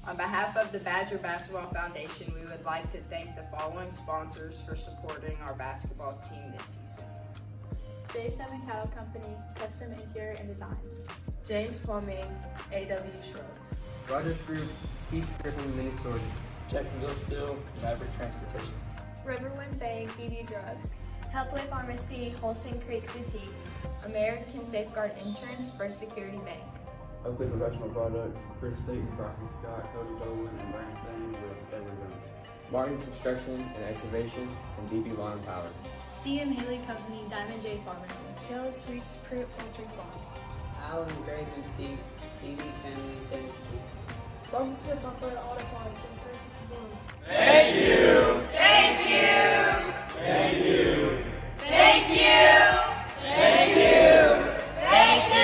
On behalf of the Badger Basketball Foundation, we would like to thank the following sponsors for supporting our basketball team this season. J7 Cattle Company, Custom Interior and Designs. James Plumbing, AW Shrubs. Rogers Group, Keith Griffin Mini Stores. Jacksonville Steel, Maverick Transportation. Riverwind Bank, BB Drug. Healthway Pharmacy, Holston Creek Boutique. American Safeguard Insurance, First Security Bank. Oakley Professional Products, Chris Staten, Bryson Scott, Cody Dolan, and Brandon Sane with Edward Jones. Martin Construction and Excavation, and DB Lawn and Power. C.M. Haley Company, Diamond J Farming. Shell Sweets, Pruitt Poultry Farms. Allen Gray Boutique, BB Family Dentistry. Bumpers and Bumper Auto Parts and Perfect Bloom. Thank you! Thank you! Thank you! Thank you! Thank you! Thank you!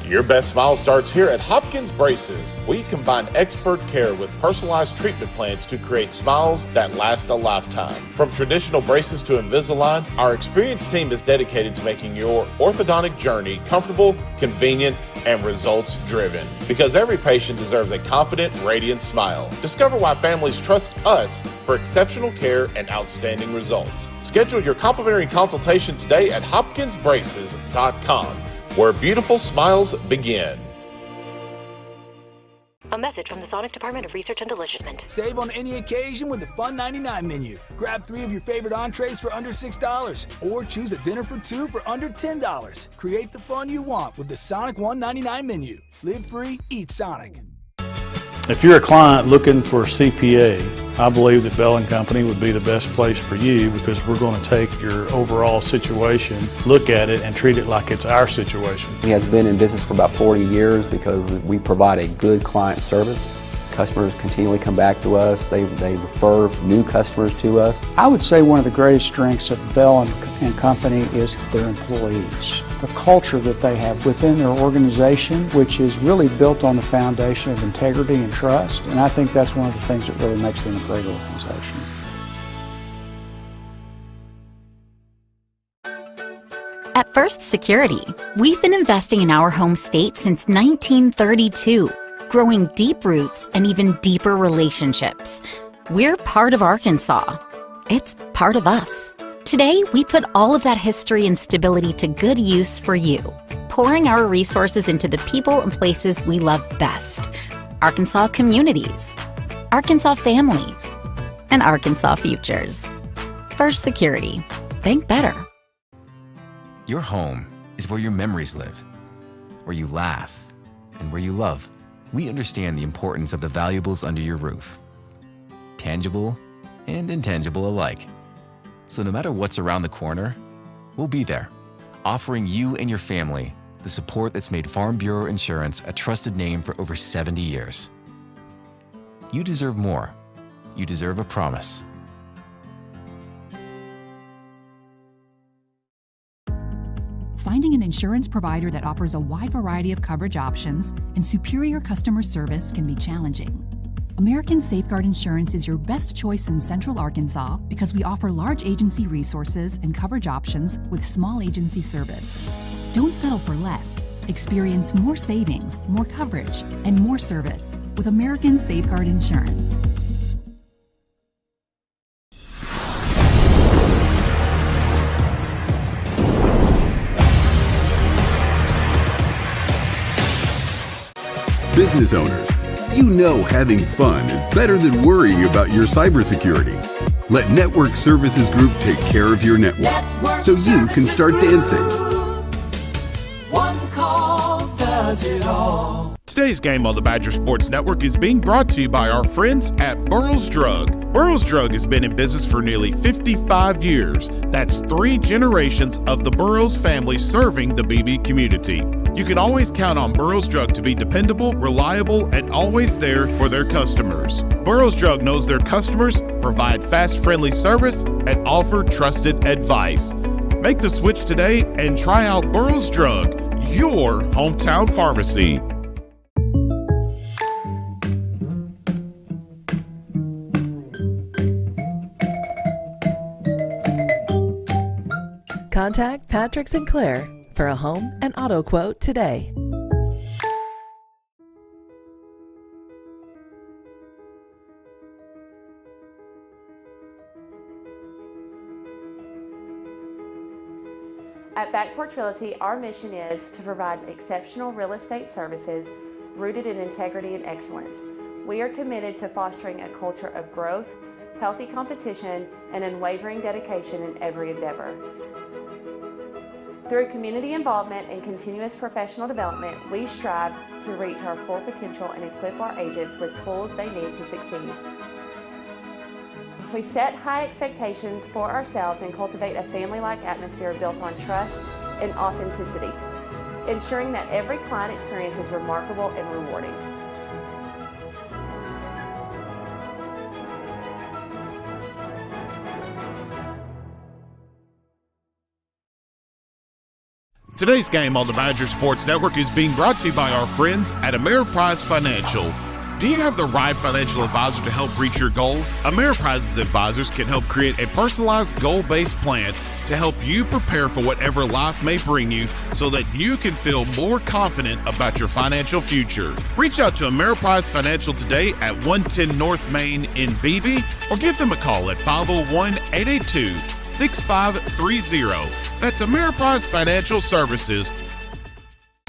Your best smile starts here at Hopkins Braces. We combine expert care with personalized treatment plans to create smiles that last a lifetime. From traditional braces to Invisalign, our experienced team is dedicated to making your orthodontic journey comfortable, convenient, and results-driven. Because every patient deserves a confident, radiant smile. Discover why families trust us for exceptional care and outstanding results. Schedule your complimentary consultation today at hopkinsbraces.com, where beautiful smiles begin. A message from the Sonic Department of Research and Deliciousment. Save on any occasion with the Fun 99 menu. Grab 3 of your favorite entrees for under $6, or choose a dinner for 2 for under $10. Create the fun you want with the Sonic $1.99 menu. Live free, eat Sonic. If you're a client looking for a CPA, I believe that Bell & Company would be the best place for you, because we're going to take your overall situation, look at it, and treat it like it's our situation. He has been in business for about 40 years because we provide a good client service. Customers continually come back to us. They refer new customers to us. I would say one of the greatest strengths of Bell & Company is their employees. The culture that they have within their organization, which is really built on the foundation of integrity and trust. And I think that's one of the things that really makes them a great organization. At First Security, we've been investing in our home state since 1932, growing deep roots and even deeper relationships. We're part of Arkansas. It's part of us. Today, we put all of that history and stability to good use for you, pouring our resources into the people and places we love best. Arkansas communities, Arkansas families, and Arkansas futures. First Security. Think better. Your home is where your memories live, where you laugh, and where you love. We understand the importance of the valuables under your roof, tangible and intangible alike. So no matter what's around the corner, we'll be there, offering you and your family the support that's made Farm Bureau Insurance a trusted name for over 70 years. You deserve more. You deserve a promise. Finding an insurance provider that offers a wide variety of coverage options and superior customer service can be challenging. American Safeguard Insurance is your best choice in Central Arkansas because we offer large agency resources and coverage options with small agency service. Don't settle for less. Experience more savings, more coverage, and more service with American Safeguard Insurance. Business owners, you know having fun is better than worrying about your cybersecurity. Let Network Services Group take care of your network so you can start dancing. One call does it all. Today's game on the Badger Sports Network is being brought to you by our friends at Burroughs Drug. Burroughs Drug has been in business for nearly 55 years. That's 3 generations of the Burroughs family serving the BB community. You can always count on Burroughs Drug to be dependable, reliable, and always there for their customers. Burroughs Drug knows their customers, provide fast, friendly service, and offer trusted advice. Make the switch today and try out Burroughs Drug, your hometown pharmacy. Contact Patrick Sinclair for a home and auto quote today. At Back Porch Realty, our mission is to provide exceptional real estate services rooted in integrity and excellence. We are committed to fostering a culture of growth, healthy competition, and unwavering dedication in every endeavor. Through community involvement and continuous professional development, we strive to reach our full potential and equip our agents with tools they need to succeed. We set high expectations for ourselves and cultivate a family-like atmosphere built on trust and authenticity, ensuring that every client experience is remarkable and rewarding. Today's game on the Badger Sports Network is being brought to you by our friends at Ameriprise Financial. Do you have the right financial advisor to help reach your goals? Ameriprise's advisors can help create a personalized goal-based plan to help you prepare for whatever life may bring you so that you can feel more confident about your financial future. Reach out to Ameriprise Financial today at 110 North Main in Beebe or give them a call at 501-882-6530. That's Ameriprise Financial Services.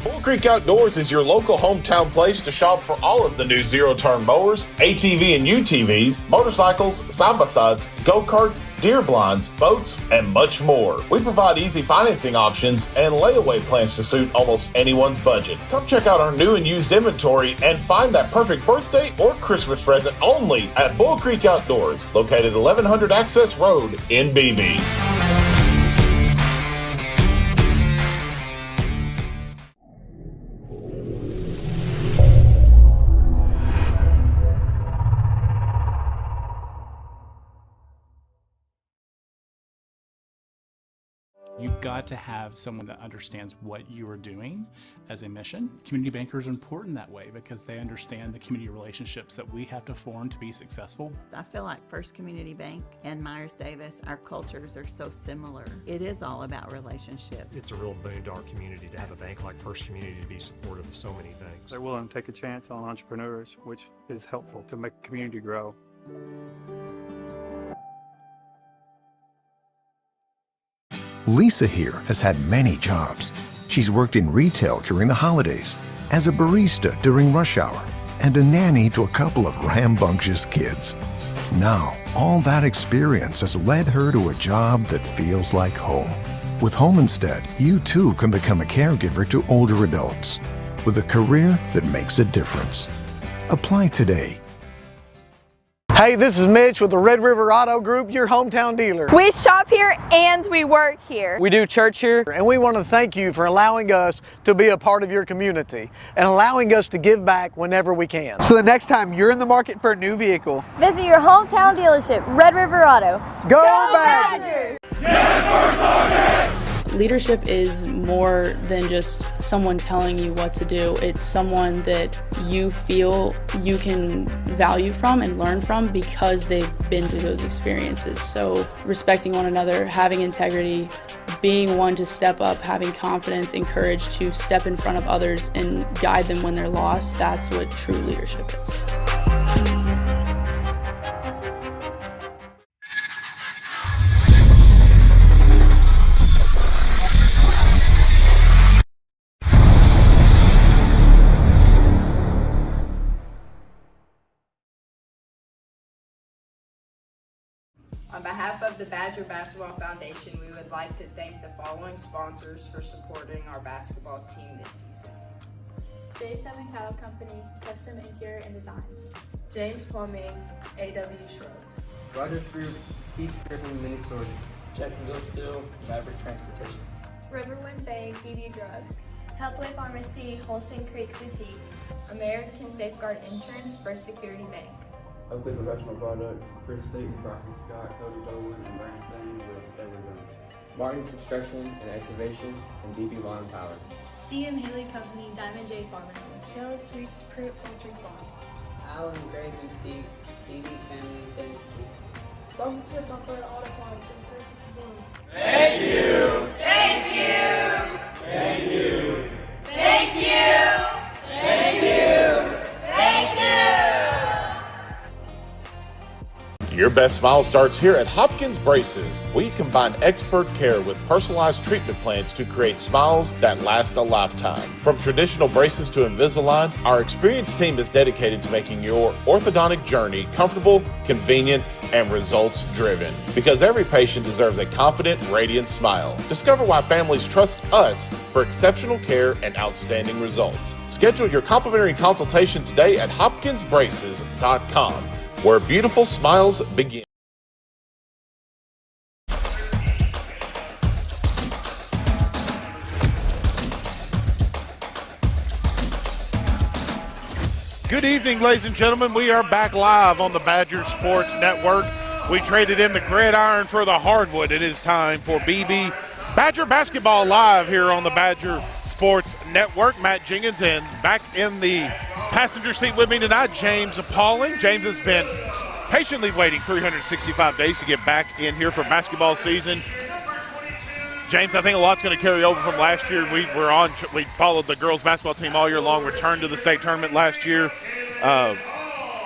Bull Creek Outdoors is your local hometown place to shop for all of the new zero-turn mowers, ATV and UTVs, motorcycles, side-by-sides, go-karts, deer blinds, boats, and much more. We provide easy financing options and layaway plans to suit almost anyone's budget. Come check out our new and used inventory and find that perfect birthday or Christmas present only at Bull Creek Outdoors, located 1100 Access Road in Beebe. You've got to have someone that understands what you are doing as a mission. Community bankers are important that way because they understand the community relationships that we have to form to be successful. I feel like First Community Bank and Myers-Davis, our cultures are so similar. It is all about relationships. It's a real boon to our community to have a bank like First Community to be supportive of so many things. They're willing to take a chance on entrepreneurs, which is helpful to make the community grow. Lisa here has had many jobs. She's worked in retail during the holidays, as a barista during rush hour, and a nanny to a couple of rambunctious kids. Now, all that experience has led her to a job that feels like home. With Home Instead, you too can become a caregiver to older adults with a career that makes a difference. Apply today. Hey, this is Mitch with the Red River Auto Group, your hometown dealer. We shop here and we work here. We do church here, and we want to thank you for allowing us to be a part of your community and allowing us to give back whenever we can. So the next time you're in the market for a new vehicle, visit your hometown dealership, Red River Auto. Go Badgers! Leadership is more than just someone telling you what to do. It's someone that you feel you can value from and learn from because they've been through those experiences. So respecting one another, having integrity, being one to step up, having confidence and courage to step in front of others and guide them when they're lost, that's what true leadership is. On behalf of the Badger Basketball Foundation, we would like to thank the following sponsors for supporting our basketball team this season. J7 Cattle Company, Custom Interior and Designs. James Plumbing, AW Shrubs. Rogers Group, Keith Griffin Mini Stores. Jacksonville Steel, Maverick Transportation. Riverwind Bank, BD Drug. Healthway Pharmacy, Holston Creek Boutique. American Safeguard Insurance, First Security Bank. Oakley Professional Products, Chris Staten, Bryson Scott, Cody Dolan, and Brandon Sane with Edward Jones. Martin Construction and Excavation, and DB Lawn and Power. CM Haley Company, Diamond J Farm and Home. Shallow Streets, Pruitt Poultry Farms. Allen Gray Boutique, BB Family Dentistry. Bumpster Butler Auto Parts and Perfect Bloom. Thank you! Thank you! Thank you! Thank you! Thank you! Thank you! Your best smile starts here at Hopkins Braces. We combine expert care with personalized treatment plans to create smiles that last a lifetime. From traditional braces to Invisalign, our experienced team is dedicated to making your orthodontic journey comfortable, convenient, and results-driven. Because every patient deserves a confident, radiant smile. Discover why families trust us for exceptional care and outstanding results. Schedule your complimentary consultation today at hopkinsbraces.com, where beautiful smiles begin. Good evening, ladies and gentlemen. We are back live on the Badger Sports Network. We traded in the gridiron for the hardwood. It is time for BB Badger Basketball live here on the Badger Sports Network. Matt Jenkins, and back in the passenger seat with me tonight, James Pauling. James has been patiently waiting 365 days to get back in here for basketball season. James, I think a lot's going to carry over from last year. We followed the girls basketball team all year long, returned to the state tournament last year.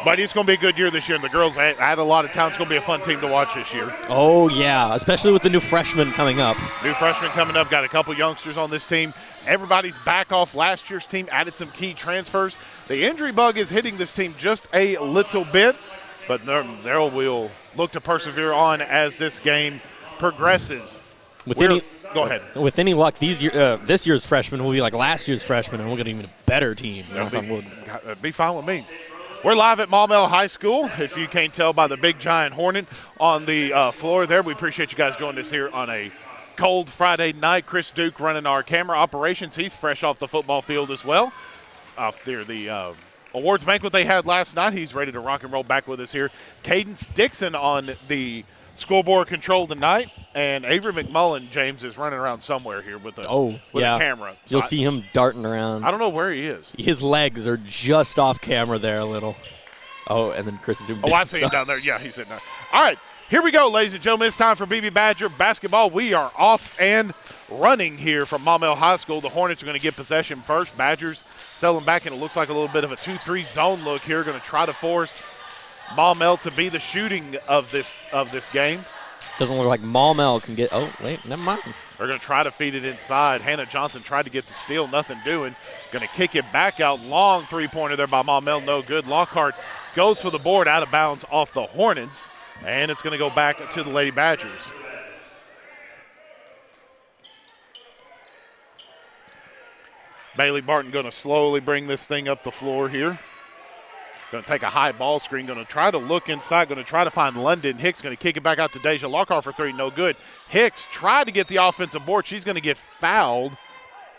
But it's going to be a good year this year, and the girls add a lot of talent. It's going to be a fun team to watch this year. Oh, yeah, especially with the new freshmen coming up. New freshmen coming up, got a couple youngsters on this team. Everybody's back off last year's team, added some key transfers. The injury bug is hitting this team just a little bit, but they will look to persevere on as this game progresses. Go ahead. With any luck, this year's freshmen will be like last year's freshmen, and we'll get an even better team. Be fine with me. We're live at Maumelle High School. If you can't tell by the big giant Hornet on the floor there, we appreciate you guys joining us here on a cold Friday night. Chris Duke running our camera operations. He's fresh off the football field as well. Off there, the awards banquet they had last night. He's ready to rock and roll back with us here. Cadence Dixon on the scoreboard control tonight, and Avery McMullen, James, is running around somewhere here with a camera. You'll see him darting around. I don't know where he is. His legs are just off camera there a little. Oh, and then Chris is zooming I see him down there. Yeah, he's sitting there. All right, here we go, ladies and gentlemen. It's time for BB Badger basketball. We are off and running here from Maumelle High School. The Hornets are going to get possession first. Badgers settling back, and it looks like a little bit of a 2-3 zone look here. Going to try to force Maumelle to be the shooting of this game. Doesn't look like Maumelle can get – oh, wait, never mind. They're going to try to feed it inside. Hannah Johnson tried to get the steal, nothing doing. Going to kick it back out. Long three-pointer there by Maumelle, no good. Lockhart goes for the board, out of bounds off the Hornets, and it's going to go back to the Lady Badgers. Bailey Barton going to slowly bring this thing up the floor here. Going to take a high ball screen, going to try to look inside, going to try to find London Hicks, going to kick it back out to Deja Lockhart for three, no good. Hicks tried to get the offensive board. She's going to get fouled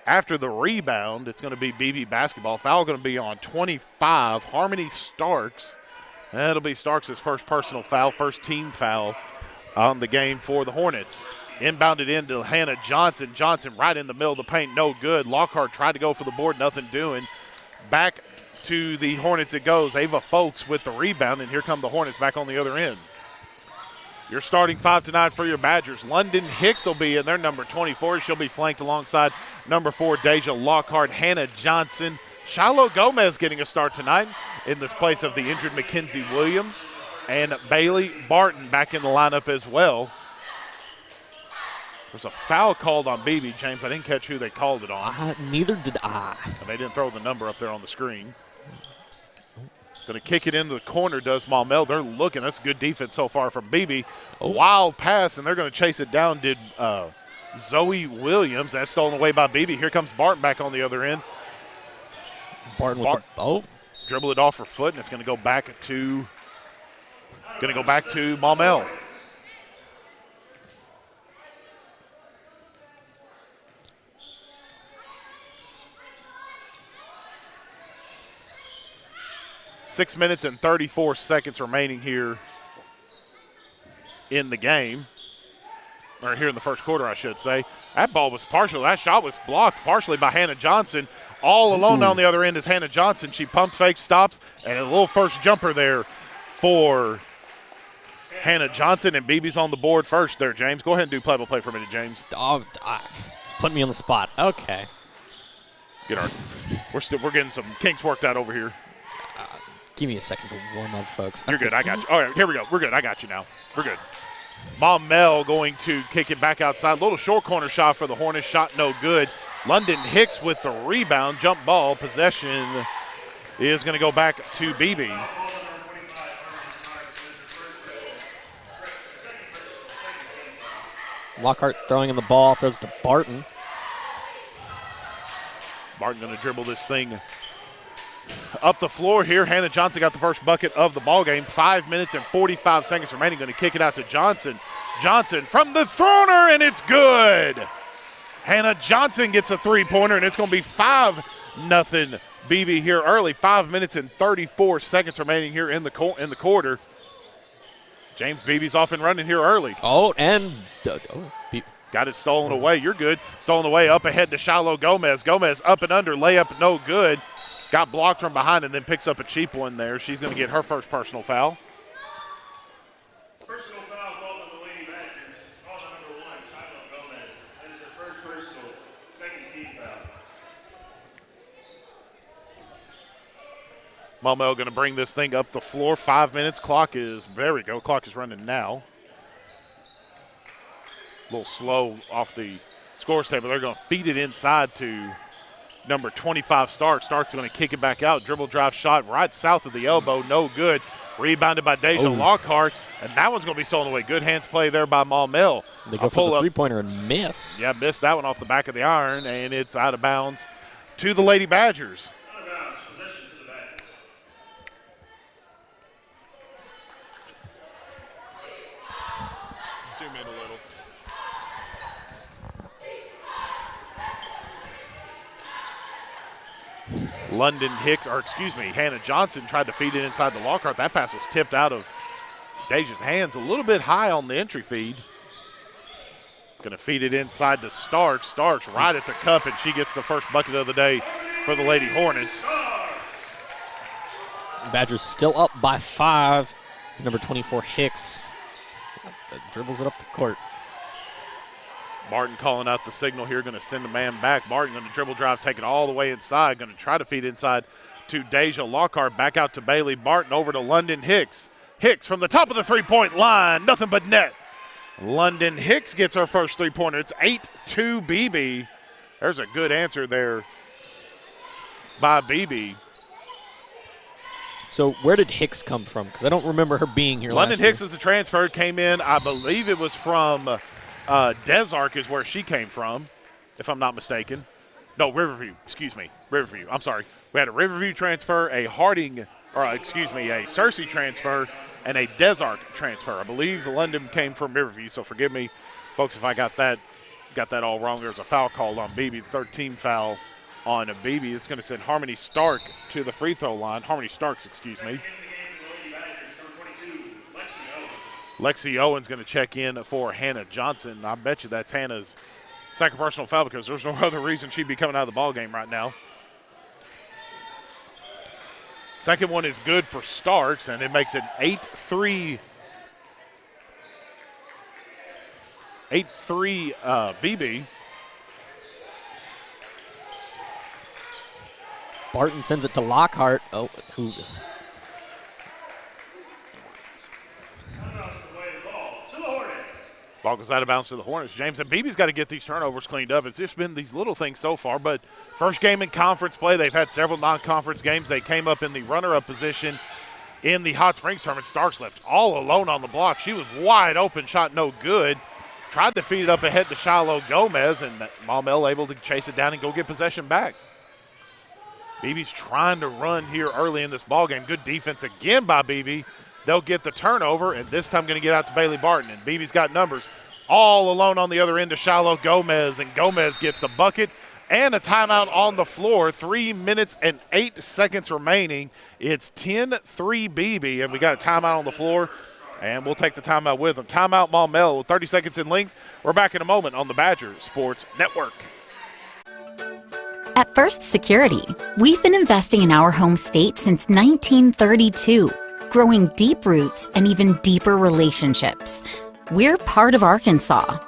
after the rebound. It's going to be BB basketball. Foul going to be on 25, Harmony Starks. That'll be Starks' first personal foul, first team foul on the game for the Hornets. Inbounded into Hannah Johnson. Johnson right in the middle of the paint, no good. Lockhart tried to go for the board, nothing doing. Back to the Hornets it goes. Ava Folks with the rebound, and here come the Hornets back on the other end. Your starting 5 tonight for your Badgers. London Hicks will be in there, number 24. She'll be flanked alongside number 4, Deja Lockhart, Hannah Johnson. Shiloh Gomez getting a start tonight in this place of the injured Mackenzie Williams. And Bailey Barton back in the lineup as well. There's a foul called on BB, James. I didn't catch who they called it on. Neither did I. And they didn't throw the number up there on the screen. Going to kick it into the corner, does Maumelle. They're looking. That's good defense so far from BB. A wild pass, and they're going to chase it down. Did Zoe Williams. That's stolen away by BB. Here comes Barton back on the other end. Barton with dribble it off her foot, and it's going to go back to Maumelle. Six minutes and 34 seconds remaining here in the game, or here in the first quarter, I should say. That shot was blocked partially by Hannah Johnson. All alone on the other end is Hannah Johnson. She pump fake, stops, and a little first jumper there for Hannah Johnson, and BB's on the board first there, James. Go ahead and do play-by-play for a minute, James. Put me on the spot. Okay. We're getting some kinks worked out over here. Give me a second to warm up, folks. You're good. I got you. All right, here we go. We're good. I got you now. We're good. Maumelle going to kick it back outside. Little short corner shot for the Hornets. Shot no good. London Hicks with the rebound. Jump ball. Possession is going to go back to BB. Lockhart throwing in the ball. Throws to Barton. Barton going to dribble this thing up the floor here. Hannah Johnson got the first bucket of the ball game. 5 minutes and 45 seconds remaining. Going to kick it out to Johnson. Johnson from the thrower, and it's good. Hannah Johnson gets a three-pointer, and it's going to be 5-0 BB here early. 5 minutes and 34 seconds remaining here in the quarter. James Beebe's off and running here early. Got it stolen away. You're good. Stolen away up ahead to Shiloh Gomez. Gomez up and under. Layup no good. Got blocked from behind and then picks up a cheap one there. She's going to get her first personal foul. Personal foul called on the Lady Badgers. Call on number 1, Shiloh Gomez. That is her first personal, second team foul. Maumelle going to bring this thing up the floor. 5 minutes. There we go. Clock is running now. A little slow off the scores table. They're going to feed it inside to number 25, Starks. Starks going to kick it back out. Dribble drive shot right south of the elbow. No good. Rebounded by Deja Lockhart. And that one's going to be stolen away. Good hands play there by Maumelle. They go for the three-pointer and miss. Yeah, missed that one off the back of the iron, and it's out of bounds to the Lady Badgers. Out of bounds. Possession to the Badgers. Zoom in a little. Hannah Johnson tried to feed it inside the Lockhart. That pass was tipped out of Deja's hands a little bit high on the entry feed. Going to feed it inside to Starks. Starks right at the cup, and she gets the first bucket of the day for the Lady Hornets. Badgers still up by 5. It's number 24, Hicks. Dribbles it up the court. Barton calling out the signal here, going to send the man back. Barton going to dribble drive, take it all the way inside, going to try to feed inside to Deja Lockhart. Back out to Bailey Barton, over to London Hicks. Hicks from the top of the three-point line, nothing but net. London Hicks gets her first three-pointer. It's 8-2 BB. There's a good answer there by BB. So where did Hicks come from? Because I don't remember her being here London last Hicks year. is a transfer, came in, I believe it was from Desark is where she came from, if I'm not mistaken. No, Riverview, excuse me, Riverview. I'm sorry. We had a Riverview transfer, a Searcy transfer, and a Desark transfer. I believe London came from Riverview, so forgive me, folks, if I got that all wrong. There's a foul called on BB, the 13th foul on a BB. It's going to send Harmony Starks to the free throw line. Lexi Owens going to check in for Hannah Johnson. I bet you that's Hannah's second personal foul because there's no other reason she'd be coming out of the ball game right now. Second one is good for Starks, and it makes it 8-3 BB. Barton sends it to Lockhart. Ball goes out of bounds to the Hornets. James, and BB's got to get these turnovers cleaned up. It's just been these little things so far, but first game in conference play. They've had several non-conference games. They came up in the runner-up position in the Hot Springs tournament. Starks left all alone on the block. She was wide open, shot no good. Tried to feed it up ahead to Shiloh Gomez, and Maumelle able to chase it down and go get possession back. BB's trying to run here early in this ball game. Good defense again by BB. They'll get the turnover, and this time going to get out to Bailey Barton. And BB's got numbers all alone on the other end to Shiloh Gomez, and Gomez gets the bucket and a timeout on the floor. 3 minutes and 8 seconds remaining. It's 10-3 BB, and we got a timeout on the floor, and we'll take the timeout with them. Timeout Maumelle with 30 seconds in length. We're back in a moment on the Badger Sports Network. At First Security, we've been investing in our home state since 1932. Growing deep roots and even deeper relationships. We're part of Arkansas.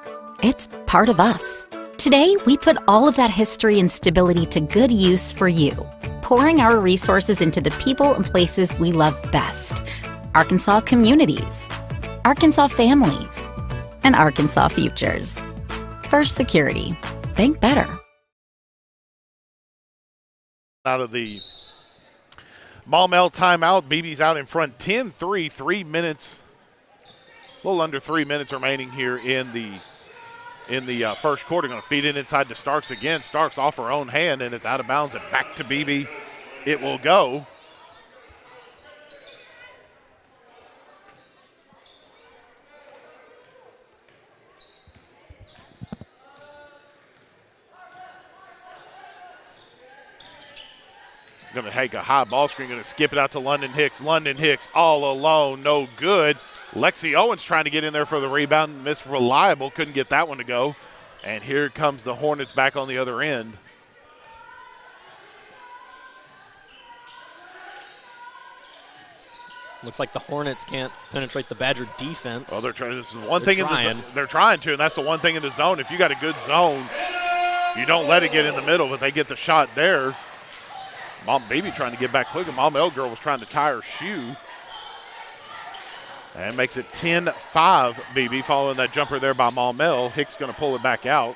It's part of us. Today, we put all of that history and stability to good use for you. pouring our resources into the people and places we love best. Arkansas communities, Arkansas families, and Arkansas futures. First Security. Think better. Out of the Maumelle timeout, BB's out in front 10-3, 3 minutes, a little under 3 minutes remaining here in the first quarter. Going to feed it inside to Starks again. Starks off her own hand, and it's out of bounds and back to BB. It will go. Going to take a high ball screen, going to skip it out to London Hicks. London Hicks all alone, no good. Lexi Owens trying to get in there for the rebound. Miss Reliable, couldn't get that one to go. And here comes the Hornets back on the other end. Looks like the Hornets can't penetrate the Badger defense. Well, they're trying. This is one thing in the zone. They're trying to, and that's the one thing in the zone. If you got a good zone, you don't let it get in the middle, but they get the shot there. Baby trying to get back quick, and Maumelle girl was trying to tie her shoe. And makes it 10-5, BB, following that jumper there by Maumelle. Hicks going to pull it back out.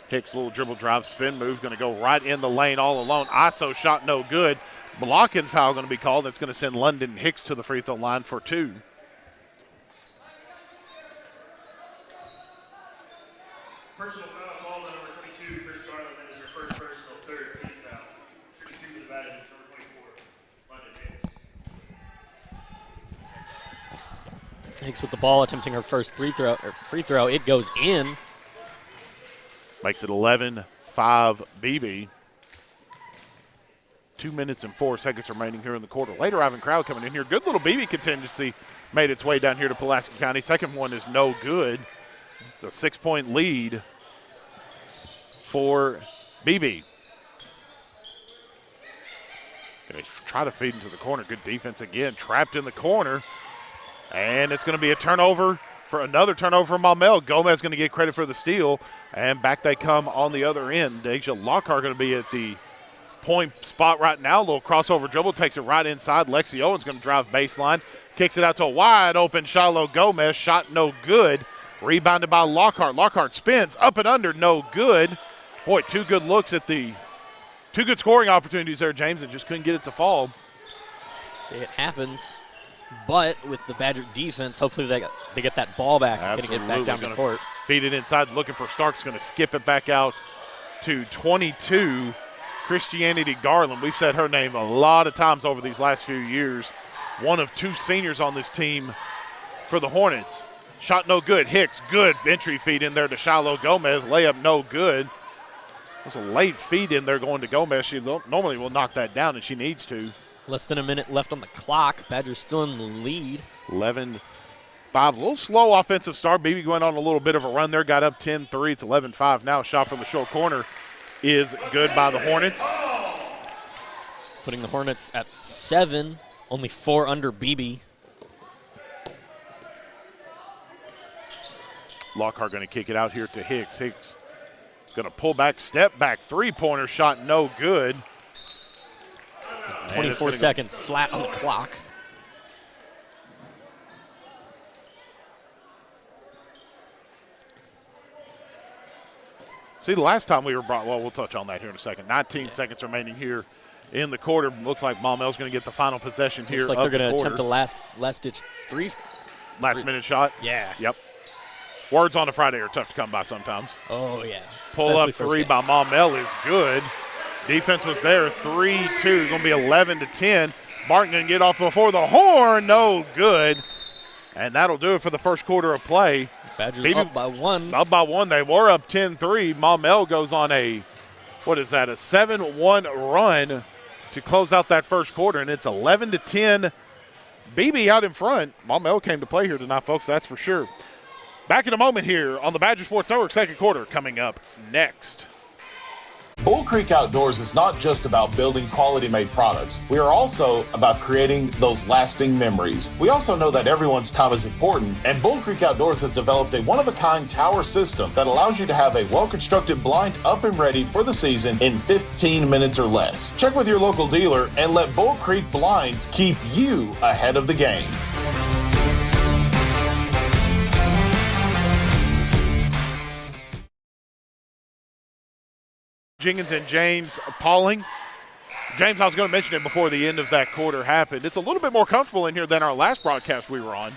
Hicks, little dribble drive spin move, going to go right in the lane all alone. ISO shot no good. Blocking foul going to be called. That's going to send London Hicks to the free throw line for 2. Personal foul called on number 22, Chris Garland. That is her first personal, third team foul. 32 to the bad end, number 24, London Hicks. Hicks with the ball, attempting her first free throw. It goes in. Makes it 11-5 BB. 2 minutes and 4 seconds remaining here in the quarter. Later, Ivan crowd coming in here. Good little BB contingency made its way down here to Pulaski County. Second one is no good. It's a 6-point lead for BB. They try to feed into the corner. Good defense again. Trapped in the corner. And it's going to be a turnover for another turnover from Maumelle. Gomez going to get credit for the steal. And back they come on the other end. Deja Lockhart going to be at the point spot right now. A little crossover dribble. Takes it right inside. Lexi Owens going to drive baseline. Kicks it out to a wide open Shiloh Gomez. Shot no good. Rebounded by Lockhart. Lockhart spins up and under. No good. Boy, 2 good looks at the – 2 good scoring opportunities there, James, and just couldn't get it to fall. It happens. But with the Badger defense, hopefully they get that ball back and get it back down the court. Feed it inside, looking for Starks, going to skip it back out to 22, Christianity Garland. We've said her name a lot of times over these last few years. One of 2 seniors on this team for the Hornets. Shot no good. Hicks, good entry feed in there to Shiloh Gomez. Layup no good. There's a late feed in there going to Gomez. She normally will knock that down, and she needs to. Less than a minute left on the clock. Badgers still in the lead. 11-5. A little slow offensive start. BB going on a little bit of a run there. Got up 10-3. It's 11-5 now. Shot from the short corner is good by the Hornets. Putting the Hornets at 7. Only 4 under BB. Lockhart going to kick it out here to Hicks. Hicks going to pull back, step back. 3-pointer shot no good. 24 seconds flat on the clock. See, the last time we were brought, well, we'll touch on that here in a second. 19 seconds remaining here in the quarter. Looks like Maumelle's going to get the final possession here. Looks like they're going to attempt a last-ditch last-minute shot? Yeah. Yep. Words on a Friday are tough to come by sometimes. Oh, yeah. Pull-up 3 by Maumelle is good. Defense was there, 3-2, going to be 11-10. Barton going to get off before the horn, no good. And that'll do it for the first quarter of play. Badgers up by 1. Up by 1. They were up 10-3. Maumelle goes on a 7-1 run to close out that first quarter, and it's 11-10. BB out in front. Maumelle came to play here tonight, folks, that's for sure. Back in a moment here on the Badger Sports Network, second quarter coming up next. Bull Creek Outdoors is not just about building quality-made products. We are also about creating those lasting memories. We also know that everyone's time is important, and Bull Creek Outdoors has developed a one-of-a-kind tower system that allows you to have a well-constructed blind up and ready for the season in 15 minutes or less. Check with your local dealer and let Bull Creek Blinds keep you ahead of the game. Jenkins and James Pauling. James, I was going to mention it before the end of that quarter happened. It's a little bit more comfortable in here than our last broadcast we were on.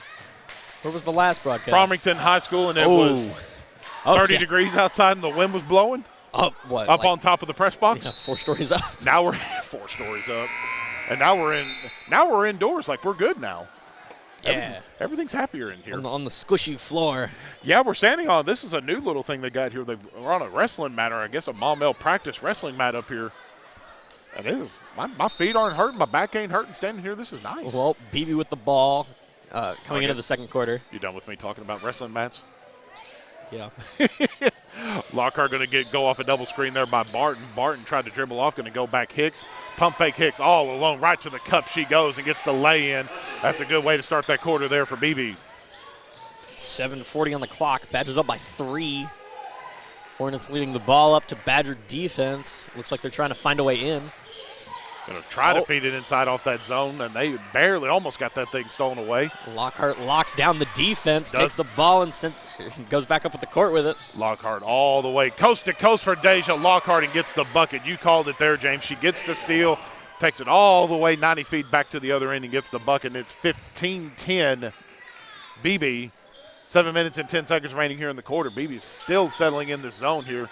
Where was the last broadcast? Farmington High School, and it was 30 degrees outside and the wind was blowing. Up what? Up on top of the press box. Yeah, 4 stories up. Now we're 4 stories up. And now we're indoors, like we're good now. Yeah. Everything's happier in here. On the squishy floor. Yeah, we're standing on, this is a new little thing they got here. We're on a wrestling mat, or I guess a Maumelle practice wrestling mat up here. And my feet aren't hurting, my back ain't hurting standing here. This is nice. Well, BB with the ball coming into the second quarter. You done with me talking about wrestling mats? Yeah. Lockhart going to go off a double screen there by Barton. Barton tried to dribble off, going to go back Hicks. Pump fake Hicks all alone, right to the cup she goes and gets the lay-in. That's a good way to start that quarter there for BB. 7:40 on the clock. Badgers up by 3. Hornets leading the ball up to Badger defense. Looks like they're trying to find a way in. Going to try to feed it inside off that zone, and they barely almost got that thing stolen away. Lockhart locks down the defense, takes the ball, and goes back up at the court with it. Lockhart all the way coast to coast for Deja Lockhart and gets the bucket. You called it there, James. She gets the steal, takes it all the way 90 feet back to the other end and gets the bucket, and it's 15-10 BB. 7 minutes and 10 seconds remaining here in the quarter. BB's still settling in the zone here.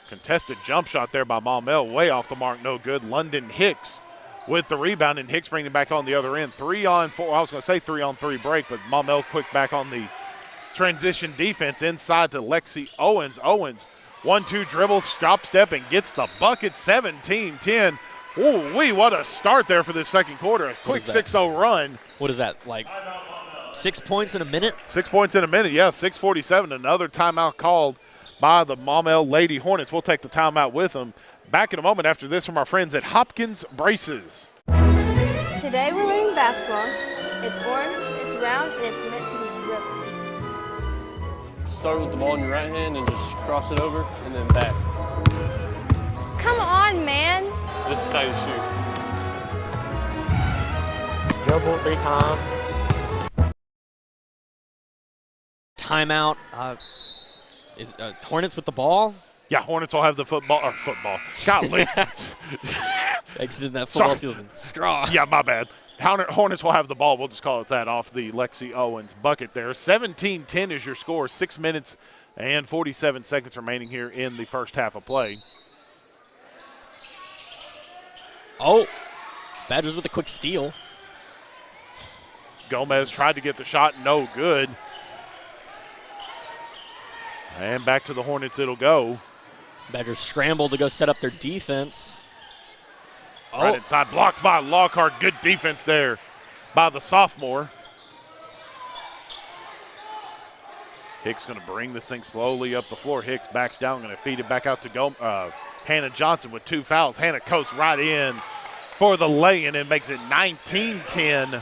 Contested jump shot there by Maumelle, way off the mark, no good. London Hicks with the rebound, and Hicks bringing it back on the other end. 3-on-4, I was going to say 3-on-3 break, but Maumelle quick back on the transition defense inside to Lexi Owens. Owens, 1-2 dribble, stop step, and gets the bucket, 17-10. Ooh-wee, what a start there for this second quarter. A quick 6-0 run. What is that, like 6 points in a minute? 6 points in a minute, yeah, 6:47. Another timeout called by the Maumelle Lady Hornets. We'll take the timeout with them. Back in a moment after this from our friends at Hopkins Braces. Today we're learning basketball. It's orange, it's round, and it's meant to be dribbled. Start with the ball in your right hand and just cross it over and then back. Come on, man. This is how you shoot. Dribble 3 times. Timeout. Is Hornets with the ball? Yeah, Hornets will have the football. Golly. Exited that football season strong. Yeah, my bad. Hornets will have the ball. We'll just call it that off the Lexi Owens bucket there. 17-10 is your score. 6 minutes and 47 seconds remaining here in the first half of play. Oh, Badgers with a quick steal. Gomez tried to get the shot, no good. And back to the Hornets it'll go. Badgers scramble to go set up their defense. Right inside, blocked by Lockhart. Good defense there by the sophomore. Hicks going to bring this thing slowly up the floor. Hicks backs down, going to feed it back out to Hannah Johnson with 2 fouls. Hannah coasts right in for the lay-in and makes it 19-10.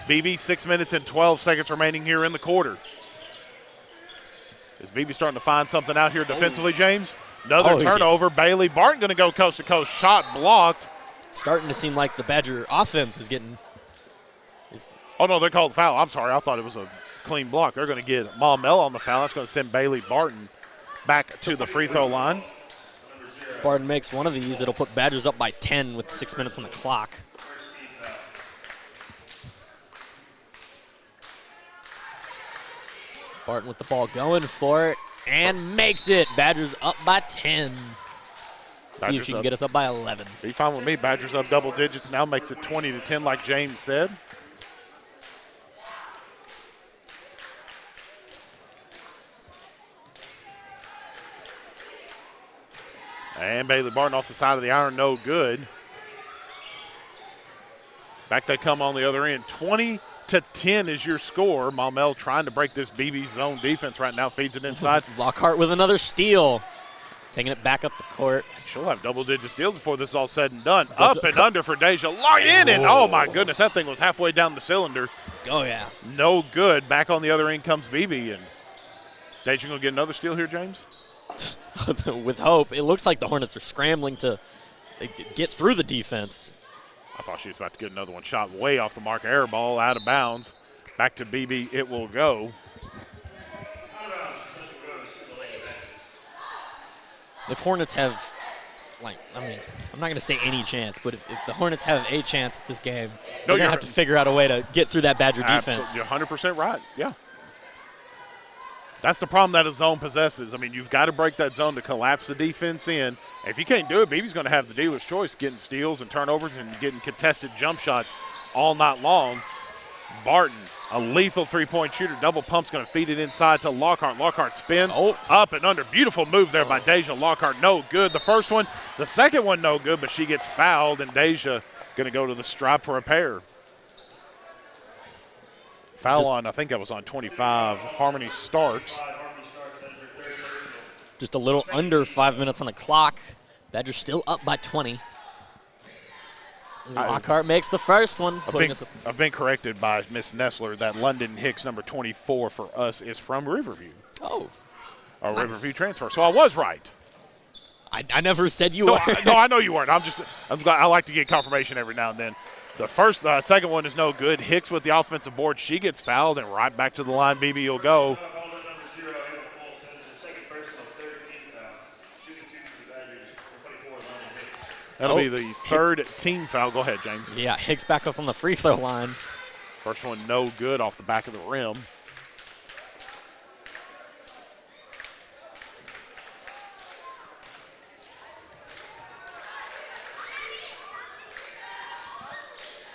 BB, 6 minutes and 12 seconds remaining here in the quarter. Is BB starting to find something out here defensively, James? Another turnover. Yeah. Bailey Barton going to go coast to coast. Shot blocked. Starting to seem like the Badger offense is getting. Oh, no, they called foul. I'm sorry. I thought it was a clean block. They're going to get Maumelle on the foul. That's going to send Bailey Barton back to the free throw line. If Barton makes one of these, it'll put Badgers up by 10 with 6 minutes on the clock. Barton with the ball going for it and makes it. Badgers up by 10. See if she can get us up by 11. Be fine with me. Badgers up double digits now, makes it 20-10 like James said. And Bailey Barton off the side of the iron, no good. Back they come on the other end. 20-10 is your score. Maumelle trying to break this BB zone defense right now. Feeds it inside. Lockhart with another steal. Taking it back up the court. She'll have double-digit steals before this is all said and done. Up and under for Deja. In and oh, my goodness, that thing was halfway down the cylinder. Oh, yeah. No good. Back on the other end comes BB. And Deja going to get another steal here, James? With hope. It looks like the Hornets are scrambling to get through the defense. I thought she was about to get another one. Shot way off the mark. Air ball out of bounds. Back to BB. It will go. If Hornets have, I'm not going to say any chance, but if the Hornets have a chance at this game, they're going to have to figure out a way to get through that Badger defense. You're 100% right, yeah. That's the problem that a zone possesses. I mean, you've got to break that zone to collapse the defense in. If you can't do it, BB's going to have the dealer's choice, getting steals and turnovers and getting contested jump shots all night long. Barton, a lethal three-point shooter. Double pump's going to feed it inside to Lockhart. Lockhart spins up and under. Beautiful move there by Deja Lockhart. No good. The first one. The second one no good, but she gets fouled, and Deja going to go to the stripe for a pair. Foul on, I think that was on 25. Harmony Starks. Just a little under 5 minutes on the clock. Badgers still up by 20. Lockhart makes the first one. I've been corrected by Miss Nessler that London Hicks, number 24 for us, is from Riverview. Oh. A nice. Riverview transfer. So I was right. I never said you were. No, I know you weren't. I'm glad. I like to get confirmation every now and then. The second one is no good. Hicks with the offensive board. She gets fouled, and right back to the line BB will go. That'll be the third team foul. Go ahead, James. Yeah, Hicks back up on the free throw line. First one no good off the back of the rim.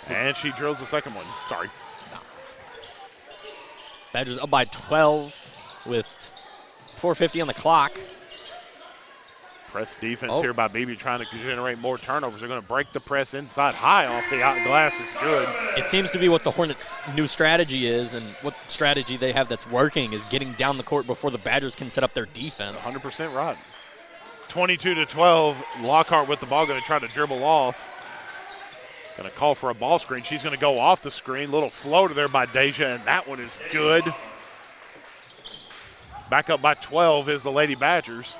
And she drills the second one. Sorry. No. Badgers up by 12 with 4:50 on the clock. Press defense here by BB trying to generate more turnovers. They're going to break the press inside high off the glass is good. It seems to be what the Hornets' new strategy is, and what strategy they have that's working is getting down the court before the Badgers can set up their defense. 100% right. 22-12. Lockhart with the ball, going to try to dribble off. Going to call for a ball screen. She's going to go off the screen. Little floater there by Deja, and that one is good. Back up by 12 is the Lady Badgers.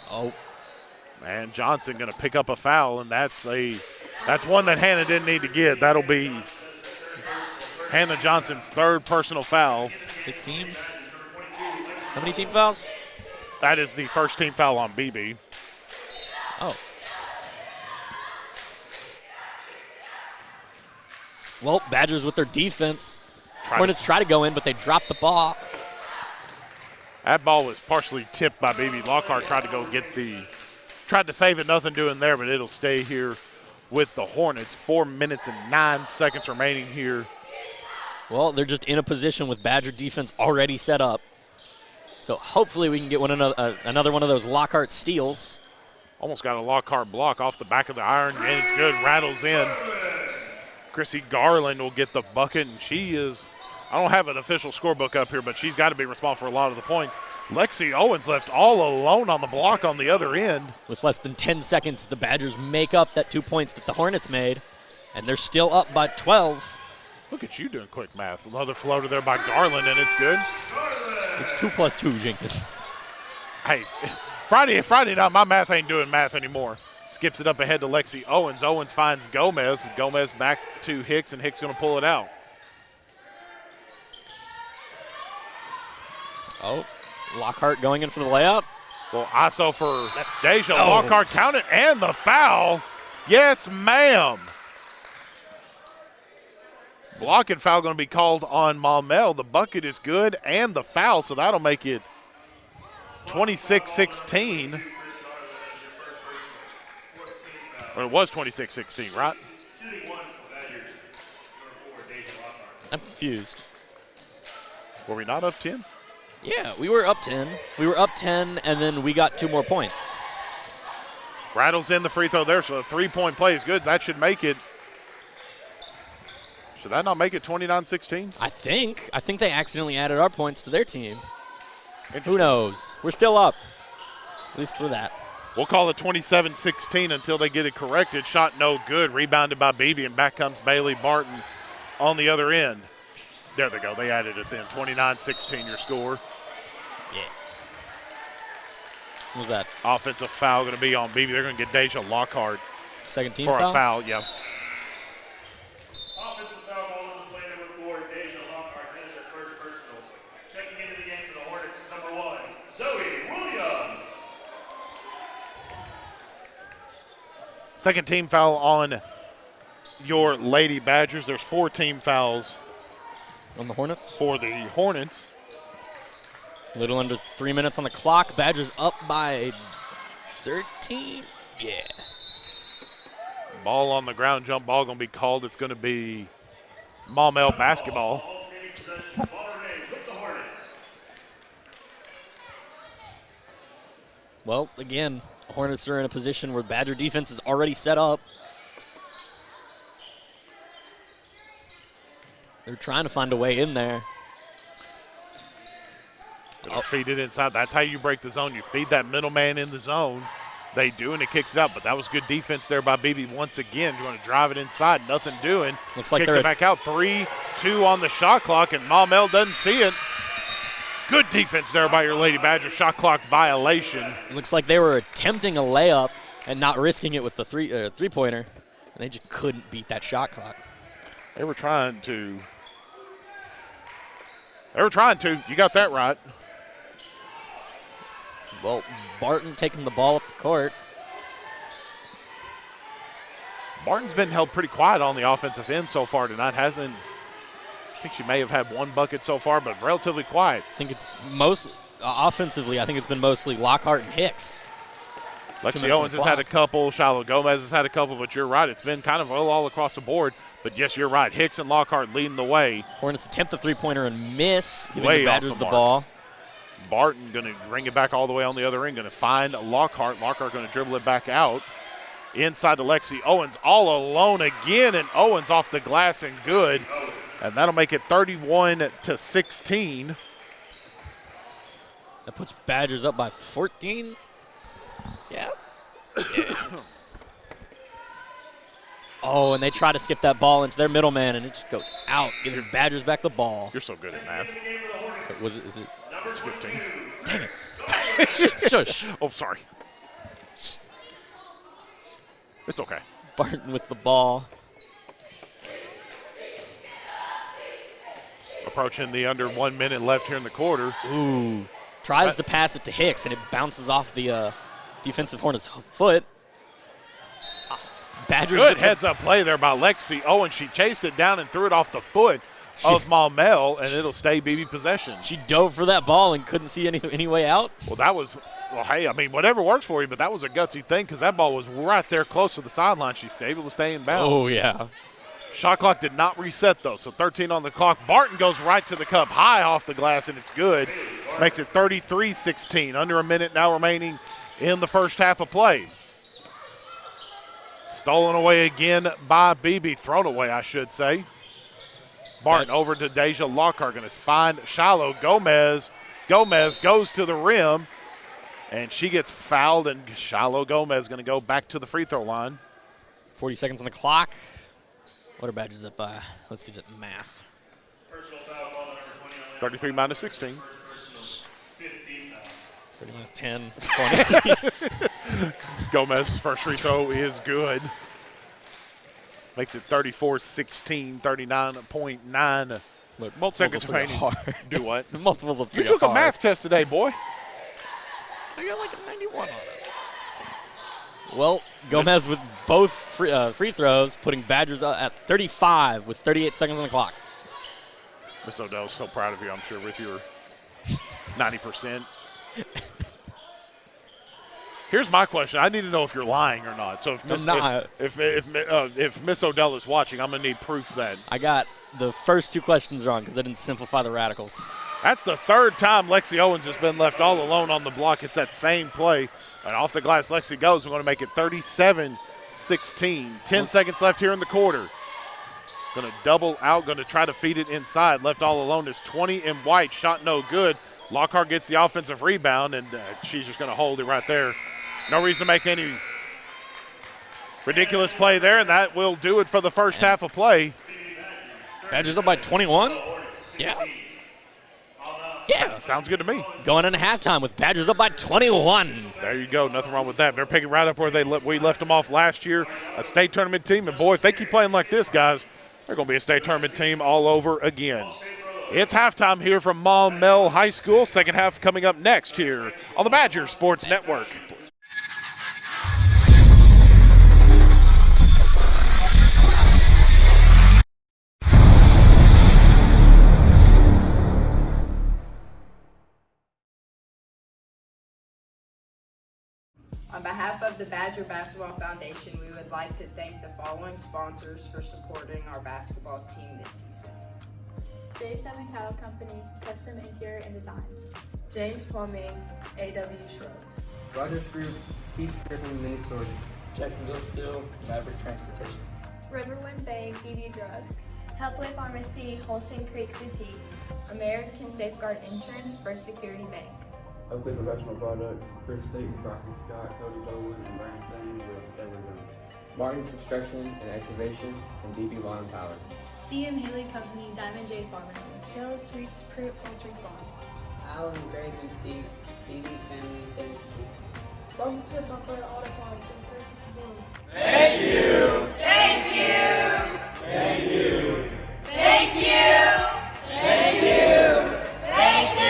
Oh. Man, Johnson going to pick up a foul, and that's one that Hannah didn't need to get. That'll be Hannah Johnson's third personal foul. 16? How many team fouls? That is the first team foul on BB. Oh. Well, Badgers with their defense. Hornets try to go in, but they drop the ball. That ball was partially tipped by BB. Lockhart tried to save it, nothing doing there, but it'll stay here with the Hornets. 4 minutes and 9 seconds remaining here. Well, they're just in a position with Badger defense already set up. So hopefully we can get another one of those Lockhart steals. Almost got a Lockhart block off the back of the iron, and it's good, rattles in. Chrissy Garland will get the bucket, and she is, I don't have an official scorebook up here, but she's got to be responsible for a lot of the points. Lexi Owens left all alone on the block on the other end. With less than 10 seconds, the Badgers make up that 2 points that the Hornets made, and they're still up by 12. Look at you doing quick math. Another floater there by Garland, and it's good. It's 2 plus 2, Jenkins. Hey, Friday night, my math ain't doing math anymore. Skips it up ahead to Lexi Owens. Owens finds Gomez. Gomez back to Hicks, and Hicks going to pull it out. Oh, Lockhart going in for the layup. Well, ISO for Deja. Lockhart counted, and the foul. Yes, ma'am. Blocking foul going to be called on Maumelle. The bucket is good, and the foul, so that'll make it 26-16. Or it was 26-16, right? I'm confused. Were we not up 10? Yeah, we were up 10. We were up 10, and then we got 2 more points. Rattles in the free throw there, so a 3-point play is good. That should make it Did that not make it 29-16? I think they accidentally added our points to their team. Who knows? We're still up. At least for that. We'll call it 27-16 until they get it corrected. Shot no good. Rebounded by Beebe, and back comes Bailey Barton on the other end. There they go. They added it then. 29-16 your score. Yeah. What was that? Offensive foul going to be on Beebe. They're going to get Deja Lockhart. Second team for foul? a foul, yeah. Offensive foul ball on play number 4, Deja Lockhart. That is her first personal. Checking into the game for the Hornets, number 1, Zoe Williams. Second team foul on your Lady Badgers. There's 4 team fouls on the Hornets. For the Hornets. A little under 3 minutes on the clock. Badgers up by 13. Yeah. Ball on the ground, jump ball going to be called. It's going to be Maumelle basketball. Well, again, Hornets are in a position where Badger defense is already set up. They're trying to find a way in there. Gonna feed it inside. That's how you break the zone. You feed that middleman in the zone. They do, and it kicks it out. But that was good defense there by Beebe once again. You're going to drive it inside. Nothing doing. Looks like kicks it back out. 3-2 on the shot clock, and Maumelle doesn't see it. Good defense there by your Lady Badger. Shot clock violation. Looks like they were attempting a layup and not risking it with the three-pointer, and they just couldn't beat that shot clock. They were trying to. You got that right. Well, Barton taking the ball up the court. Barton's been held pretty quiet on the offensive end so far tonight. I think she may have had 1 bucket so far, but relatively quiet. I think it's offensively, I think it's been mostly Lockhart and Hicks. Lexi Owens has had a couple. Shiloh Gomez has had a couple, but you're right. It's been kind of all across the board. But, yes, you're right. Hicks and Lockhart leading the way. Hornets attempt the three-pointer and miss, giving way the Badgers the ball. Barton going to bring it back all the way on the other end. Going to find Lockhart. Lockhart going to dribble it back out. Inside to Lexi Owens. All alone again, and Owens off the glass and good. And that'll make it 31-16. That puts Badgers up by 14. Yeah. Oh, and they try to skip that ball into their middleman, and it just goes out, giving Badgers back the ball. You're so good at math. Is it? It's 15. Dang it. Shush. Oh, sorry. It's okay. Barton with the ball. Approaching the under 1 minute left here in the quarter. Ooh. Tries to pass it to Hicks, and it bounces off the defensive Hornets' foot. Badgers good heads-up play there by Lexi Owens. She chased it down and threw it off the foot of Maumelle, and it'll stay BB possession. She dove for that ball and couldn't see any way out. Well, hey, I mean, whatever works for you, but that was a gutsy thing because that ball was right there close to the sideline. She's able to stay in bounds. Oh, yeah. Shot clock did not reset, though, so 13 on the clock. Barton goes right to the cup, high off the glass, and it's good. Makes it 33-16. Under a minute now remaining in the first half of play. Stolen away again by BB. Thrown away, I should say. Barton over to Deja Lockhart. Going to find Shiloh Gomez. Gomez goes to the rim, and she gets fouled, and Shiloh Gomez going to go back to the free throw line. 40 seconds on the clock. What are Badgers up by? Let's do the math. 33 minus 16. 30 minus 10, 20. Gomez's first free throw is good. Makes it 34-16, 39.9. Look, multiples are pretty hard. Do what? Multiples are pretty hard. You took hard. a math test today, boy. I got like a 91 on it. Well, Gomez with both free throws, putting Badgers at 35 with 38 seconds on the clock. Miss Odell's so proud of you, I'm sure, with your 90%. Here's my question. I need to know if you're lying or not. So if Miss Odell is watching, I'm going to need proof that. I got the first 2 questions wrong because I didn't simplify the radicals. That's the 3rd time Lexi Owens has been left all alone on the block. It's that same play. And off the glass, Lexi goes. We're going to make it 37-16. 10 seconds left here in the quarter. Going to double out, going to try to feed it inside. Left all alone is 20 in white. Shot no good. Lockhart gets the offensive rebound, and she's just going to hold it right there. No reason to make any ridiculous play there, and that will do it for the first half of play. Badgers up by 21? Yeah. Yeah. Sounds good to me. Going into halftime with Badgers up by 21. There you go. Nothing wrong with that. They're picking right up where we left them off last year, a state tournament team. And, boy, if they keep playing like this, guys, they're going to be a state tournament team all over again. It's halftime here from Maumelle High School. Second half coming up next here on the Badger Sports Network. On behalf of the Badger Basketball Foundation, we would like to thank the following sponsors for supporting our basketball team this season. J7 Cattle Company, Custom Interior and Designs. James Plumbing, AW Shrubs. Rogers Group, Keith Griffin Mini Stores, Jacksonville Steel, Maverick Transportation. Riverwind Bay Beauty Drug. Healthway Pharmacy, Holston Creek Boutique. American Safeguard Insurance, First Security Bank. Oakley Professional Products, Chris Staten, Bryson Scott, Cody Dolan, and Brandon Sane with Edward Jones. Martin Construction and Excavation, and DB Lawn and Power. CM Haley Company, Diamond J Farmer. Shell Streets, Pruitt Poultry Farms. Allen Gray Boutique, BD Family Dentistry. Robinson Butler Auto Parts and Perfect Bloom. Thank you. Thank you. Thank you. Thank you. Thank you. Thank you.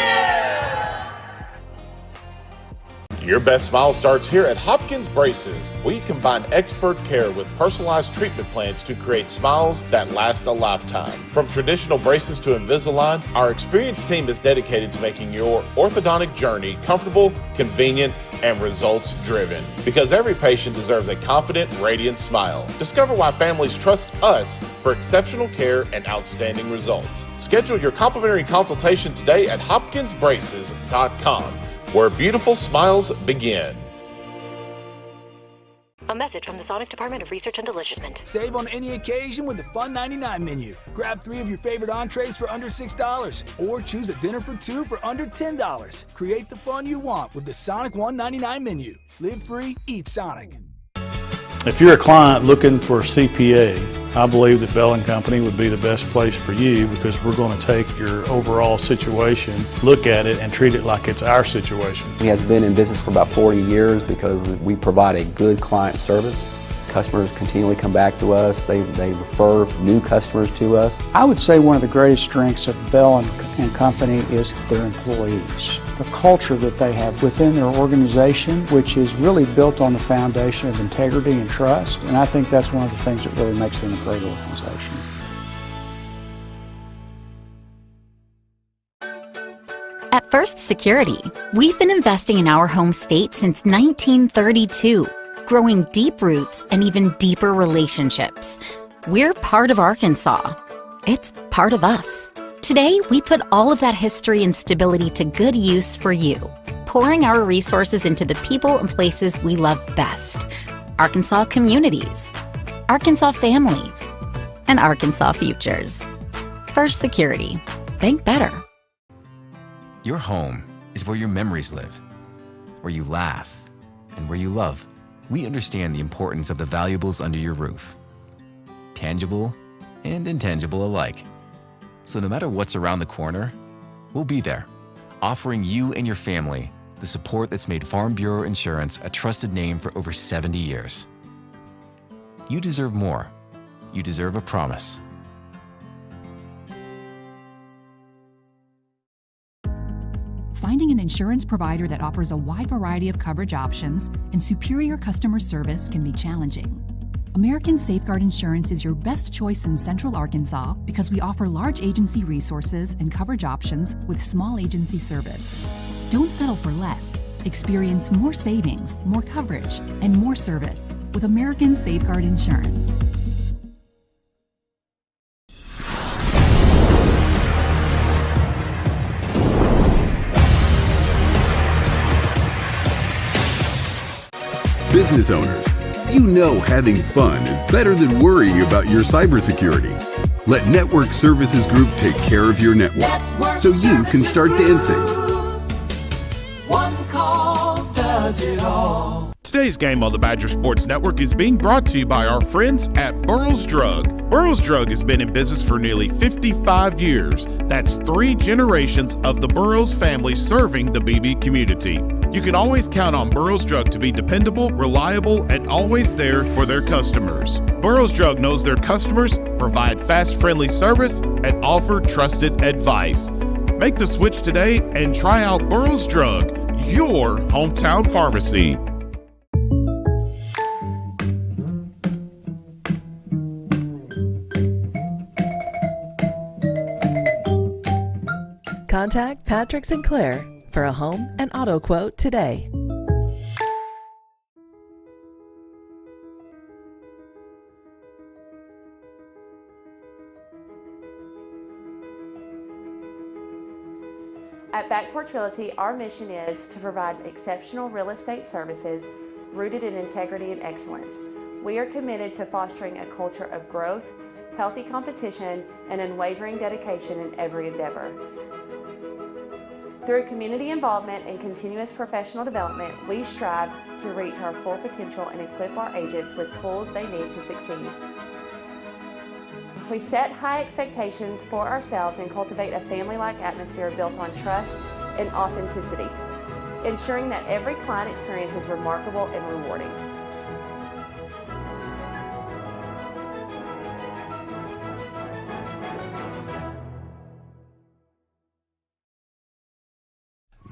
Your best smile starts here at Hopkins Braces. We combine expert care with personalized treatment plans to create smiles that last a lifetime. From traditional braces to Invisalign, our experienced team is dedicated to making your orthodontic journey comfortable, convenient, and results-driven. Because every patient deserves a confident, radiant smile. Discover why families trust us for exceptional care and outstanding results. Schedule your complimentary consultation today at hopkinsbraces.com, where beautiful smiles begin. A message from the Sonic Department of Research and Deliciousment. Save on any occasion with the Fun 99 menu. Grab 3 of your favorite entrees for under $6, or choose a dinner for 2 for under $10. Create the fun you want with the Sonic $1.99 menu. Live free, eat Sonic. If you're a client looking for a CPA, I believe that Bell & Company would be the best place for you, because we're going to take your overall situation, look at it, and treat it like it's our situation. He has been in business for about 40 years because we provide a good client service. Customers continually come back to us. They refer new customers to us. I would say one of the greatest strengths of Bell & Company is their employees. The culture that they have within their organization, which is really built on the foundation of integrity and trust. And I think that's one of the things that really makes them a great organization. At First Security, we've been investing in our home state since 1932, growing deep roots and even deeper relationships. We're part of Arkansas. It's part of us. Today, we put all of that history and stability to good use for you, pouring our resources into the people and places we love best. Arkansas communities, Arkansas families, and Arkansas futures. First Security. Think better. Your home is where your memories live, where you laugh, and where you love. We understand the importance of the valuables under your roof, tangible and intangible alike. So no matter what's around the corner, we'll be there, offering you and your family the support that's made Farm Bureau Insurance a trusted name for over 70 years. You deserve more. You deserve a promise. Finding an insurance provider that offers a wide variety of coverage options and superior customer service can be challenging. American Safeguard Insurance is your best choice in Central Arkansas because we offer large agency resources and coverage options with small agency service. Don't settle for less. Experience more savings, more coverage, and more service with American Safeguard Insurance. Business owners, you know having fun is better than worrying about your cybersecurity. Let Network Services Group take care of your network so you can start dancing. One call does it all. Today's game on the Badger Sports Network is being brought to you by our friends at Burroughs Drug. Burroughs Drug has been in business for nearly 55 years. That's 3 generations of the Burroughs family serving the BB community. You can always count on Burroughs Drug to be dependable, reliable, and always there for their customers. Burroughs Drug knows their customers, provide fast, friendly service, and offer trusted advice. Make the switch today and try out Burroughs Drug, your hometown pharmacy. Contact Patrick Sinclair for a home and auto quote today. At Back Porch Realty, our mission is to provide exceptional real estate services rooted in integrity and excellence. We are committed to fostering a culture of growth, healthy competition, and unwavering dedication in every endeavor. Through community involvement and continuous professional development, we strive to reach our full potential and equip our agents with tools they need to succeed. We set high expectations for ourselves and cultivate a family-like atmosphere built on trust and authenticity, ensuring that every client experience is remarkable and rewarding.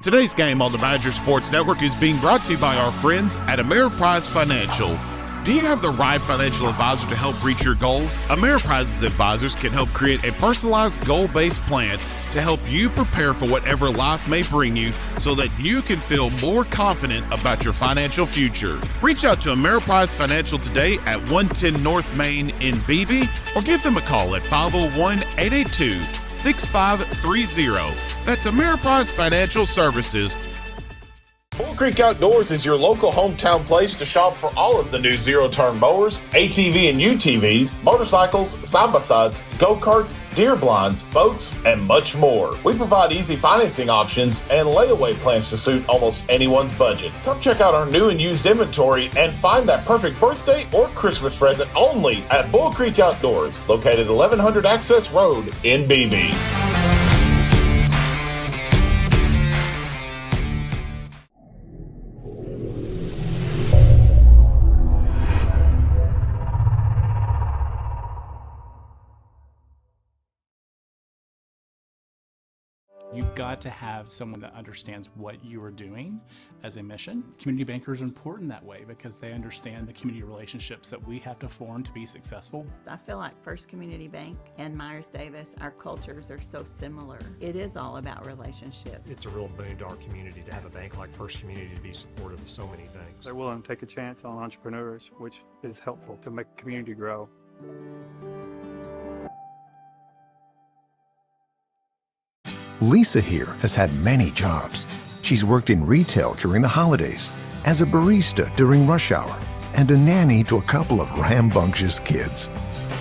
Today's game on the Badger Sports Network is being brought to you by our friends at Ameriprise Financial. Do you have the right financial advisor to help reach your goals? Ameriprise's advisors can help create a personalized goal-based plan to help you prepare for whatever life may bring you so that you can feel more confident about your financial future. Reach out to Ameriprise Financial today at 110 North Main in Beebe or give them a call at 501-882-6530. That's Ameriprise Financial Services. Bull Creek Outdoors is your local hometown place to shop for all of the new zero-turn mowers, ATV and UTVs, motorcycles, side-by-sides, go-karts, deer blinds, boats, and much more. We provide easy financing options and layaway plans to suit almost anyone's budget. Come check out our new and used inventory and find that perfect birthday or Christmas present only at Bull Creek Outdoors, located 1100 Access Road in Beebe. You've got to have someone that understands what you are doing as a mission. Community bankers are important that way because they understand the community relationships that we have to form to be successful. I feel like First Community Bank and Myers-Davis, our cultures are so similar. It is all about relationships. It's a real boon to our community to have a bank like First Community to be supportive of so many things. They're willing to take a chance on entrepreneurs, which is helpful to make the community grow. Lisa here has had many jobs. She's worked in retail during the holidays, as a barista during rush hour, and a nanny to a couple of rambunctious kids.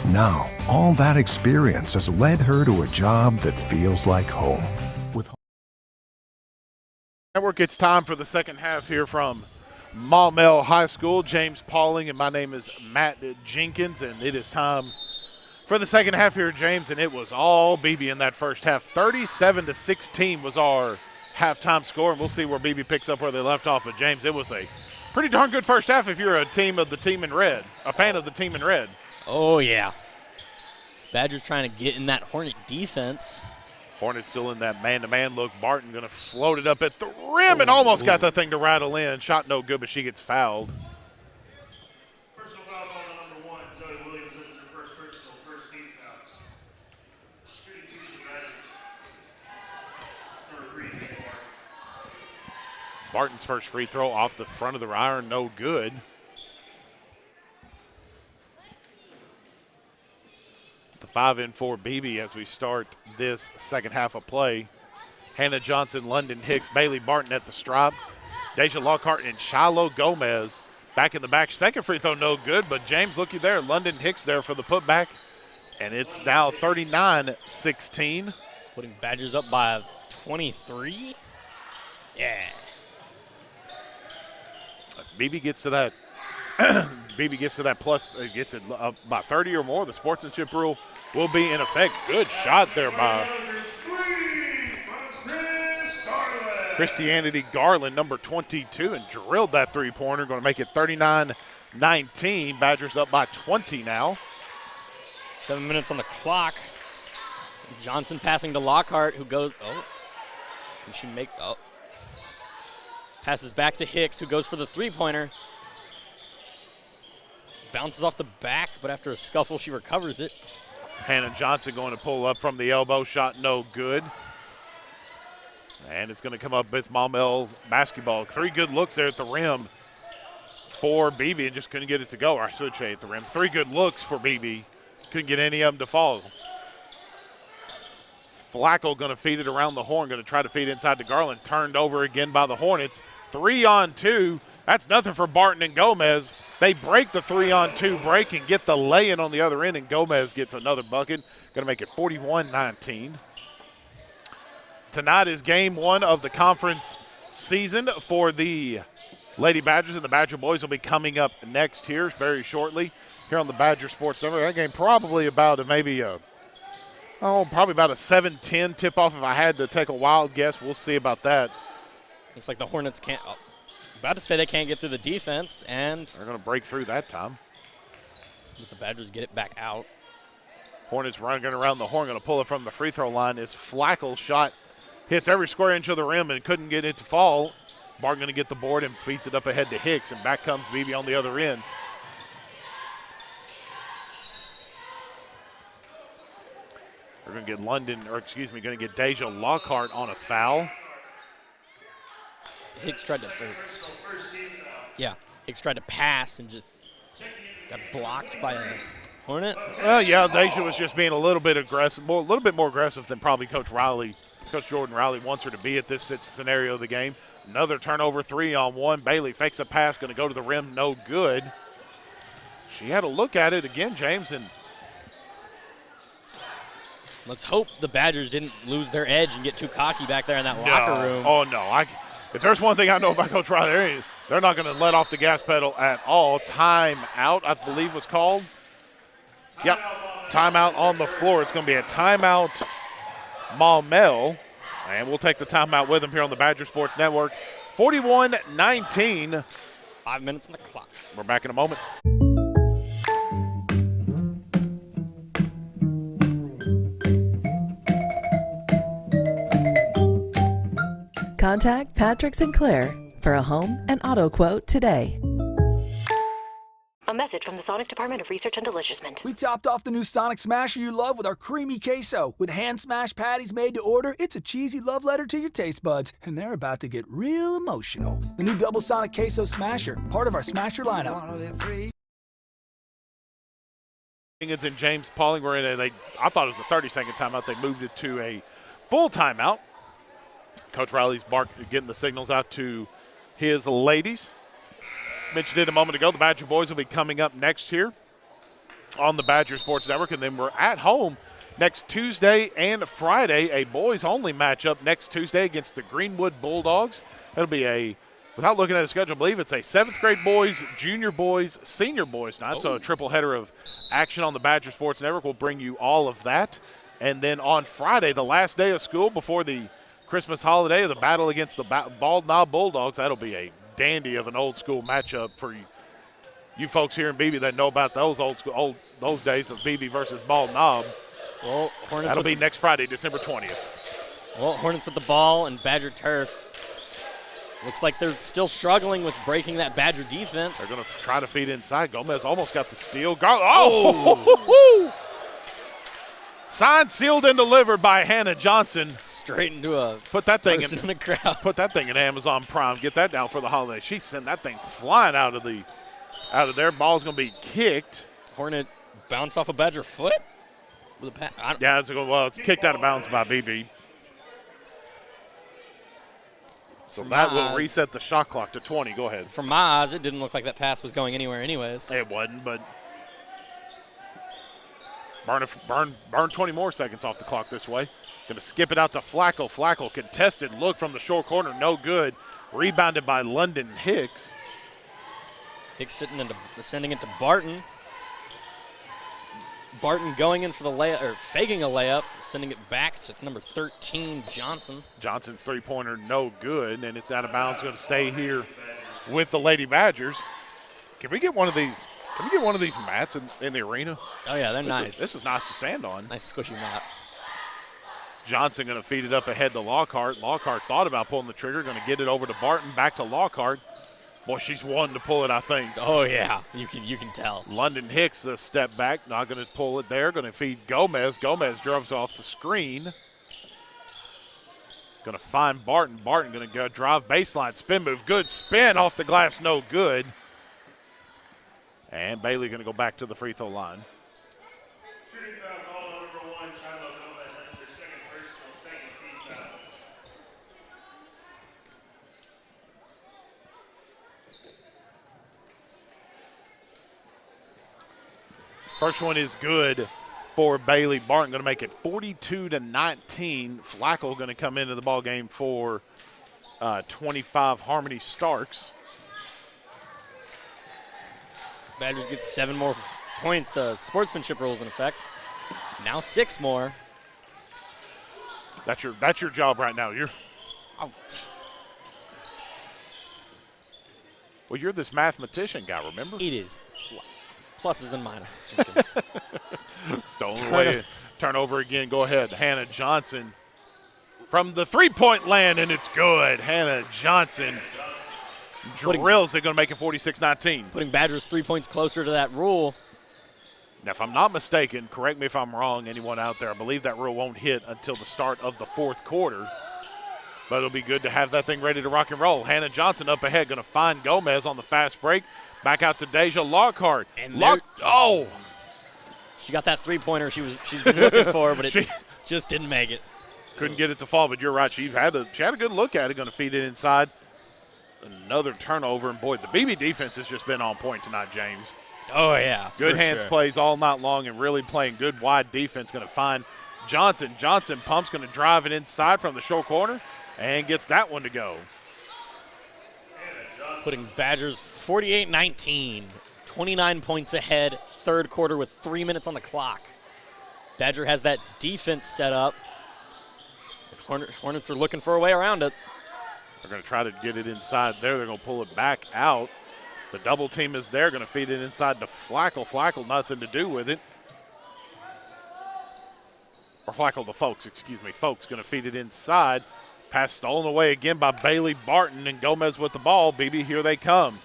Now, all that experience has led her to a job that feels like home. Network, it's time for the second half here from Maumelle High School. James Pauling and my name is Matt Jenkins, and it is time for the second half here, James, and it was all BB in that first half. 37-16 was our halftime score, and we'll see where BB picks up where they left off. But, James, it was a pretty darn good first half if you're a team of the team in red, a fan of the team in red. Oh, yeah. Badgers trying to get in that Hornet defense. Hornets still in that man-to-man look. Barton going to float it up at the rim and almost got that thing to rattle in. Shot no good, but she gets fouled. Barton's first free throw off the front of the iron, no good. The 5-4 BB as we start this second half of play. Hannah Johnson, London Hicks, Bailey Barton at the stripe. Deja Lockhart and Shiloh Gomez back in the back. Second free throw no good, but James, looky there. London Hicks there for the putback. And it's now 39-16. Putting Badgers up by 23. Yeah. If BB gets to that, plus, gets it up by 30 or more, the sportsmanship rule will be in effect. Good shot there by Christianity Garland, number 22, and drilled that three-pointer. Going to make it 39-19. Badgers up by 20 now. 7 minutes on the clock. Johnson passing to Lockhart, who goes, can she make, passes back to Hicks, who goes for the three-pointer. Bounces off the back, but after a scuffle, she recovers it. Hannah Johnson going to pull up from the elbow, shot no good. And it's going to come up with Maumelle's basketball. 3 good looks there at the rim for BB and just couldn't get it to go. Or I should say at the rim. 3 good looks for BB. Couldn't get any of them to fall. Flacco going to feed it around the horn, going to try to feed inside to Garland. Turned over again by the Hornets. 3-on-2. That's nothing for Barton and Gomez. They break the 3-on-2 break and get the lay-in on the other end, and Gomez gets another bucket. Going to make it 41-19. Tonight is game 1 of the conference season for the Lady Badgers, and the Badger boys will be coming up next here very shortly here on the Badger Sports Network. That game probably about probably about a 7-10 tip-off if I had to take a wild guess. We'll see about that. Looks like the Hornets can't – about to say they can't get through the defense, and they're going to break through that time. Let the Badgers get it back out. Hornets running around the horn, going to pull it from the free throw line. Is Flacco's shot hits every square inch of the rim and couldn't get it to fall. Barton going to get the board and feeds it up ahead to Hicks, and back comes BB on the other end. We're going to get Deja Lockhart on a foul. Hicks tried to pass and just got blocked by a Hornet. Well, yeah, Deja was just being a little bit aggressive, a little bit more aggressive than probably Coach Jordan Riley wants her to be at this scenario of the game. Another turnover, 3-on-1. Bailey fakes a pass, going to go to the rim, no good. She had a look at it again, James, and let's hope the Badgers didn't lose their edge and get too cocky back there in that locker room. Oh, no. If there's one thing I know about Coach Riley, they're not going to let off the gas pedal at all. Timeout, I believe, was called. Yep, timeout on the floor. It's going to be a timeout, Maumelle. And we'll take the timeout with them here on the Badger Sports Network. 41-19. 5 minutes on the clock. We're back in a moment. Contact Patrick Sinclair for a home and auto quote today. A message from the Sonic Department of Research and Delicioussment. We topped off the new Sonic Smasher you love with our creamy queso. With hand-smashed patties made to order, it's a cheesy love letter to your taste buds, and they're about to get real emotional. The new Double Sonic Queso Smasher, part of our Smasher lineup. It's in James Pauling. We're in I thought it was a 30-second timeout. They moved it to a full timeout. Coach Riley's getting the signals out to his ladies. Mentioned it a moment ago, the Badger boys will be coming up next here on the Badger Sports Network, and then we're at home next Tuesday and Friday, a boys-only matchup next Tuesday against the Greenwood Bulldogs. That'll be without looking at the schedule, I believe it's a 7th grade boys, junior boys, senior boys night, so a triple header of action on the Badger Sports Network. We'll bring you all of that. And then on Friday, the last day of school before the Christmas holiday, the battle against the Bald Knob Bulldogs. That'll be a dandy of an old school matchup for you folks here in Beebe that know about those those days of Beebe versus Bald Knob. Well, Hornets that'll be next Friday, December 20th. Well, Hornets with the ball and Badger turf. Looks like they're still struggling with breaking that Badger defense. They're going to try to feed inside. Gomez almost got the steal. Oh! Signed, sealed, and delivered by Hannah Johnson. Straight into a put that thing in the crowd. Put that thing in Amazon Prime. Get that down for the holiday. She sent that thing flying out of there. Ball's going to be kicked. Hornet bounced off a Badger foot. With a it's kicked out of bounds by BB. So that will reset the shot clock to 20. Go ahead. From my eyes, it didn't look like that pass was going anywhere anyways. It wasn't, but Burn 20 more seconds off the clock this way. Going to skip it out to Flacco. Flacco contested look from the short corner, no good. Rebounded by London Hicks. Hicks sending it to Barton. Barton going in for the layup, or faking a layup, sending it back to number 13, Johnson. Johnson's three-pointer no good, and it's out of bounds. Going to stay here with the Lady Badgers. Can we get one of these? Can we get one of these mats in the arena? Oh yeah, they're nice. This is nice to stand on. Nice squishy mat. Johnson going to feed it up ahead to Lockhart. Lockhart thought about pulling the trigger. Going to get it over to Barton. Back to Lockhart. Boy, she's wanting to pull it, I think. Oh, yeah. You can tell. London Hicks a step back. Not going to pull it there. Going to feed Gomez. Gomez drives off the screen. Going to find Barton. Barton going to go drive baseline. Spin move. Good spin off the glass. No good. And Bailey going to go back to the free throw line. Shooting foul call on number 1, Shiloh Gomez. That's their second personal, second team foul. First one is good for Bailey. Barton going to make it 42-19. Flacco going to come into the ball game for 25 Harmony Starks. Badgers get 7 more points. The sportsmanship rules in effect. Now 6 more. That's your job right now. Well, you're this mathematician guy, remember? It is. Pluses and minuses. Stolen away. Turnover again. Go ahead. Hannah Johnson from the three-point land, and it's good. Hannah Johnson drills. They're going to make it 46-19. Putting Badgers 3 points closer to that rule. Now, if I'm not mistaken, correct me if I'm wrong, anyone out there, I believe that rule won't hit until the start of the fourth quarter. But it'll be good to have that thing ready to rock and roll. Hannah Johnson up ahead, going to find Gomez on the fast break. Back out to Deja Lockhart. And she got that three-pointer she's been looking for, but it just didn't make it. Couldn't get it to fall, but you're right. She had a good look at it, going to feed it inside. Another turnover, and boy, the BB defense has just been on point tonight, James. Oh, yeah. Good hands plays all night long and really playing good wide defense. Going to find Johnson. Johnson pumps, going to drive it inside from the short corner and gets that one to go. Putting Badgers 48-19, 29 points ahead, third quarter with 3 minutes on the clock. Badger has that defense set up. Hornets are looking for a way around it. They're going to try to get it inside there. They're going to pull it back out. The double team is there, going to feed it inside to Flacco. Flacco, nothing to do with it. Or Flacco to Folks, excuse me. Folks going to feed it inside. Pass stolen away again by Bailey Barton, and Gomez with the ball. BB, here they come.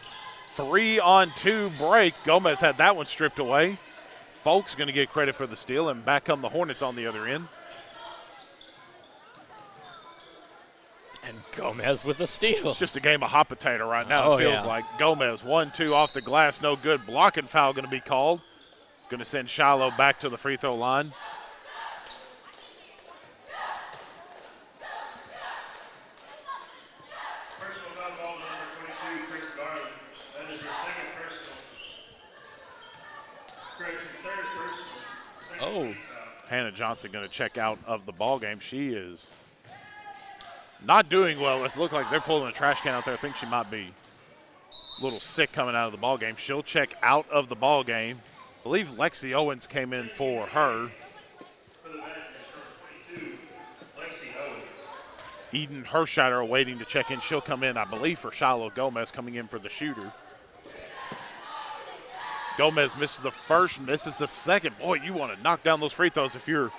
3-on-2 break. Gomez had that one stripped away. Folks going to get credit for the steal, and back come the Hornets on the other end. And Gomez with a steal. It's just a game of hot potato right now, it feels like. Gomez, 1-2 off the glass, no good. Blocking foul going to be called. It's going to send Shiloh back to the free throw line. Personal foul call number 22, Chris Garland. That is her second personal. Correction, third personal. Hannah Johnson going to check out of the ball game. She is not doing well. It looked like they're pulling a trash can out there. I think she might be a little sick coming out of the ball game. She'll check out of the ball game. I believe Lexi Owens came in for her. For the Badgers, number 22, Lexi Owens. Eden Hershider waiting to check in. She'll come in, I believe, for Shiloh Gomez coming in for the shooter. Gomez misses the first, misses the second. Boy, you want to knock down those free throws if you're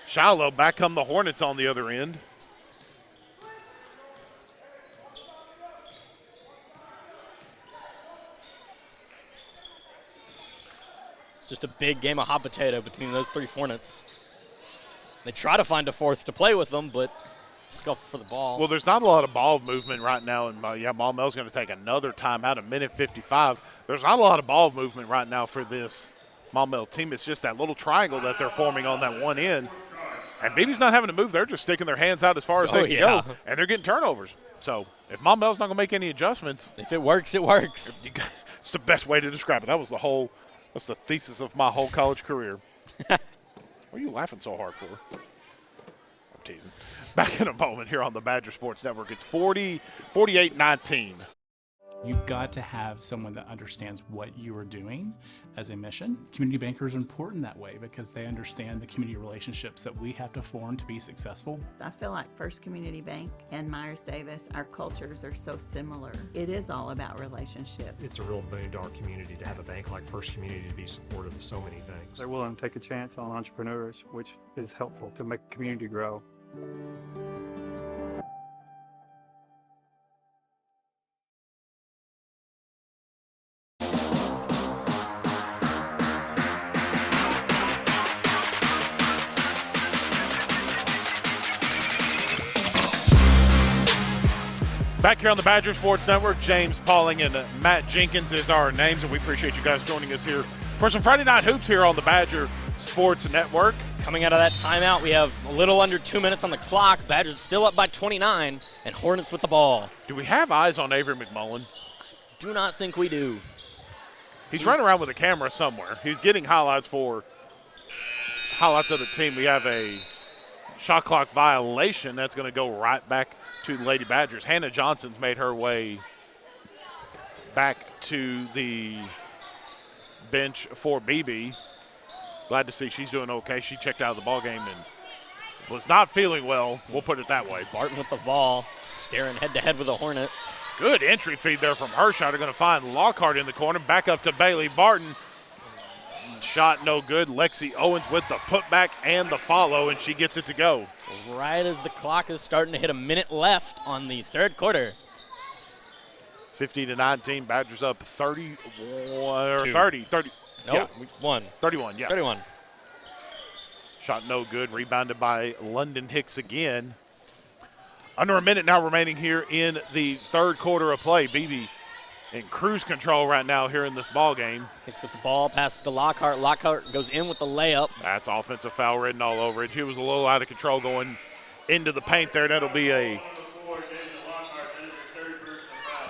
Shiloh. Back come the Hornets on the other end. Just a big game of hot potato between those three Hornets. They try to find a fourth to play with them, but scuffle for the ball. Well, there's not a lot of ball movement right now, and Maumelle's going to take another timeout, 1:55. There's not a lot of ball movement right now for this Maumelle team. It's just that little triangle that they're forming on that one end. And BB's not having to move. They're just sticking their hands out as far as they can go, and they're getting turnovers. So if Maumelle's not going to make any adjustments. If it works, it works. It's the best way to describe it. That's the thesis of my whole college career. What are you laughing so hard for? I'm teasing. Back in a moment here on the Badger Sports Network. It's 48-19. You've got to have someone that understands what you are doing as a mission. Community bankers are important that way because they understand the community relationships that we have to form to be successful. I feel like First Community Bank and Myers Davis, our cultures are so similar. It is all about relationships. It's a real boon to our community to have a bank like First Community to be supportive of so many things. They're willing to take a chance on entrepreneurs, which is helpful to make the community grow. Back here on the Badger Sports Network, James Pauling and Matt Jenkins is our names, and we appreciate you guys joining us here for some Friday Night Hoops here on the Badger Sports Network. Coming out of that timeout, we have a little under 2 minutes on the clock. Badgers still up by 29, and Hornets with the ball. Do we have eyes on Avery McMullen? Do not think we do. He's running around with a camera somewhere. He's getting highlights of the team. We have a shot clock violation that's going to go right back to the Lady Badgers. Hannah Johnson's made her way back to the bench for BB. Glad to see she's doing okay. She checked out of the ball game and was not feeling well. We'll put it that way. Barton with the ball, staring head-to-head with a Hornet. Good entry feed there from Hershot. They're going to find Lockhart in the corner. Back up to Bailey Barton. Shot no good. Lexi Owens with the putback and the follow, and she gets it to go. Right as the clock is starting to hit a minute left on the third quarter. 50-19, Badgers up 30. Nope, Yeah, 1. 31, yeah. 31. Shot no good. Rebounded by London Hicks again. Under a minute now remaining here in the third quarter of play. BB in cruise control right now here in this ball game. Hicks with the ball, passes to Lockhart. Lockhart goes in with the layup. That's offensive foul written all over it. He was a little out of control going into the paint there. That'll be a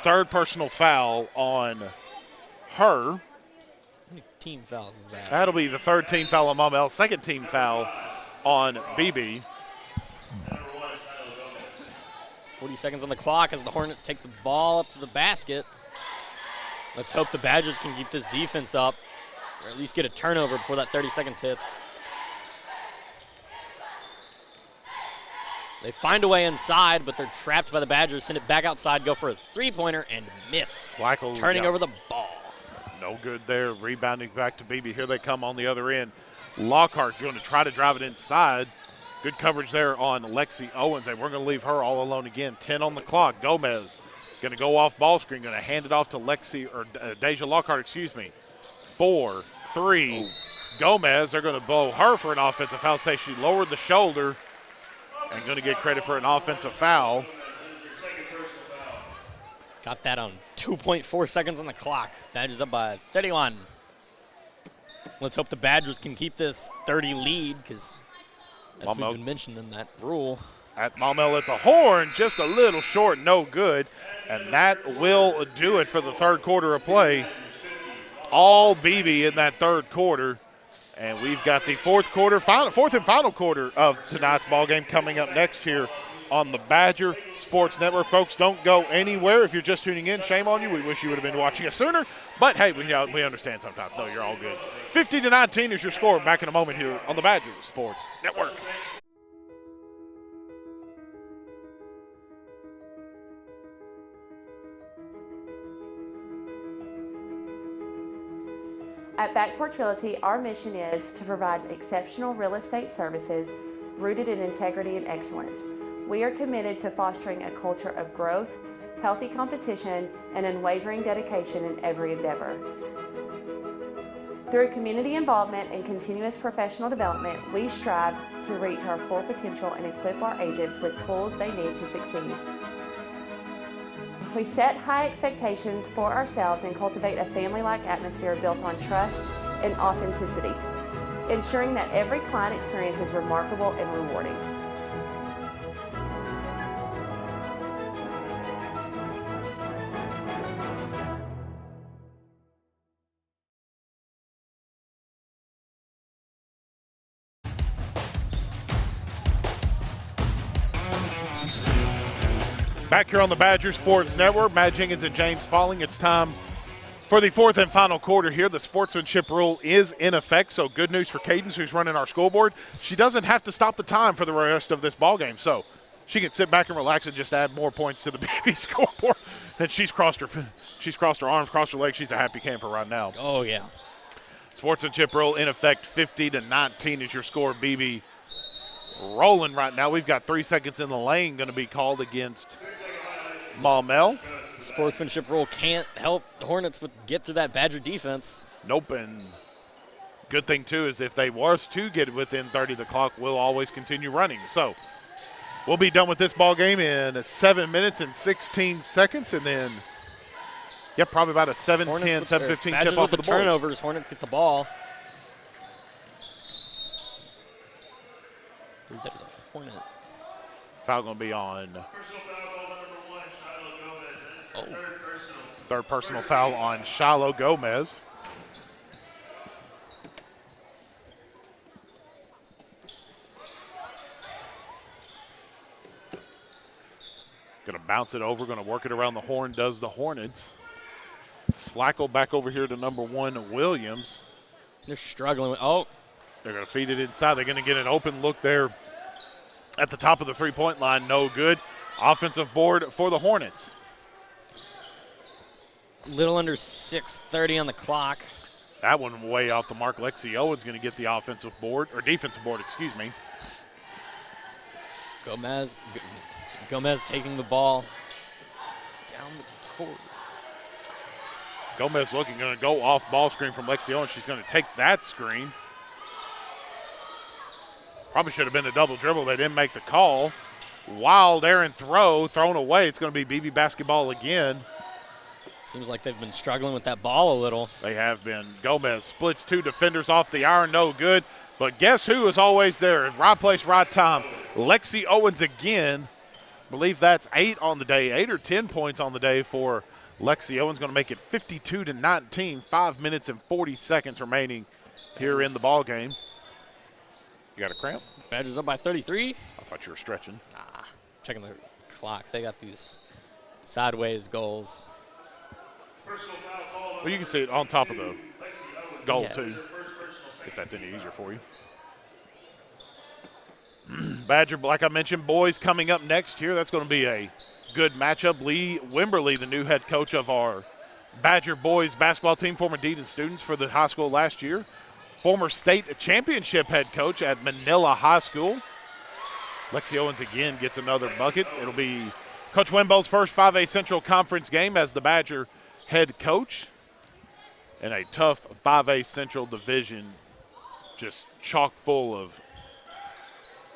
third personal foul on her. How many team fouls is that? That'll be the third team foul on Maumelle, second team foul on BB. 40 seconds on the clock as the Hornets take the ball up to the basket. Let's hope the Badgers can keep this defense up, or at least get a turnover before that 30 seconds hits. They find a way inside, but they're trapped by the Badgers. Send it back outside, go for a three-pointer, and miss. Flacco turning over the ball. No good there. Rebounding back to BB. Here they come on the other end. Lockhart going to try to drive it inside. Good coverage there on Lexi Owens, and we're going to leave her all alone again. 10 on the clock. Gomez going to go off ball screen, going to hand it off to Deja Lockhart, 4, 3. Gomez, they're going to blow her for an offensive foul. Say she lowered the shoulder and going to get credit for an offensive foul. Got that on 2.4 seconds on the clock. Badgers up by 31. Let's hope the Badgers can keep this 30 lead because as we've been mentioned in that rule. At Maumelle at the horn, just a little short, no good. And that will do it for the third quarter of play. All BB in that third quarter. And we've got the fourth and final quarter of tonight's ball game coming up next here on the Badger Sports Network. Folks, don't go anywhere. If you're just tuning in, shame on you. We wish you would have been watching us sooner. But, hey, we understand sometimes. No, you're all good. 50-19 is your score. Back in a moment here on the Badger Sports Network. At Back Porch Realty, our mission is to provide exceptional real estate services rooted in integrity and excellence. We are committed to fostering a culture of growth, healthy competition, and unwavering dedication in every endeavor. Through community involvement and continuous professional development, we strive to reach our full potential and equip our agents with tools they need to succeed. We set high expectations for ourselves and cultivate a family-like atmosphere built on trust and authenticity, ensuring that every client experience is remarkable and rewarding. Back here on the Badger Sports Network, Matt Jenkins and James Falling. It's time for the fourth and final quarter here. The sportsmanship rule is in effect, so good news for Cadence, who's running our scoreboard. She doesn't have to stop the time for the rest of this ball game, so she can sit back and relax and just add more points to the BB scoreboard. And she's crossed her arms, crossed her legs. She's a happy camper right now. Oh, yeah. Sportsmanship rule in effect, 50-19 is your score. BB rolling right now. We've got 3 seconds in the lane going to be called against Maumelle. Sportsmanship rule can't help the Hornets get through that Badger defense. Nope, and good thing, too, is if they was to get within 30 of the clock, we'll always continue running. So we'll be done with this ball game in 7 minutes and 16 seconds, and then, probably about a 7-10, 7-15 tip off of the turnovers. Hornets get the ball. I believe that was a Hornet. Foul going to be on. Third personal foul on Shiloh Gomez. Going to bounce it over, going to work it around the horn, does the Hornets. Flacco back over here to number 1, Williams. They're struggling with, they're going to feed it inside. They're going to get an open look there at the top of the three-point line. No good. Offensive board for the Hornets. Little under 6:30 on the clock. That one way off the mark. Lexi Owens going to get the offensive board, or defensive board, excuse me. Gomez taking the ball down the court. Gomez looking, going to go off ball screen from Lexi Owens. She's going to take that screen. Probably should have been a double dribble. They didn't make the call. Wild errant throw, thrown away. It's going to be BB basketball again. Seems like they've been struggling with that ball a little. They have been. Gomez splits 2 defenders off the iron, no good. But guess who is always there? Right place, right time. Lexi Owens again. I believe that's 8 on the day, 8 or 10 points on the day for Lexi Owens. Going to make it 52-19, 5 minutes and 40 seconds remaining here in the ball game. You got a cramp? Badgers up by 33. I thought you were stretching. Nah, checking the clock. They got these sideways goals. Well, you can see it on top of the goal, too, if that's any easier for you. Badger, like I mentioned, boys coming up next here. That's going to be a good matchup. Lee Wimberly, the new head coach of our Badger boys basketball team, former dean of students for the high school last year. Former state championship head coach at Manila High School. Lexi Owens again gets another bucket. It'll be Coach Wimbo's first 5A Central Conference game as the Badger head coach. And a tough 5A Central division, just chock full of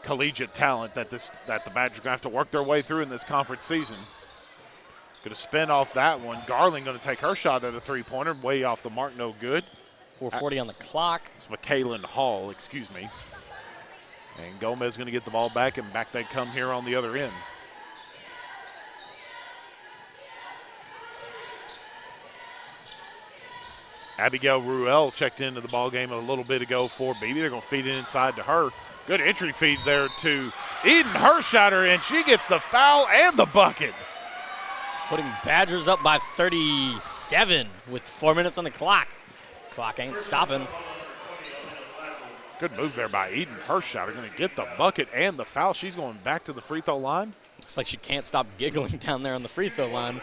collegiate talent that the Badgers are going to have to work their way through in this conference season. Going to spin off that one. Garland going to take her shot at a three-pointer, way off the mark, no good. 4:40 on the clock. It's McKaylin Hall, excuse me. And Gomez going to get the ball back, and back they come here on the other end. Abigail Ruel checked into the ball game a little bit ago for BB. They're going to feed it inside to her. Good entry feed there to Eden Hershider, and she gets the foul and the bucket. Putting Badgers up by 37 with 4 minutes on the clock. Clock ain't stopping. Good move there by Eden Hershider. Going to get the bucket and the foul. She's going back to the free throw line. Looks like she can't stop giggling down there on the free throw line.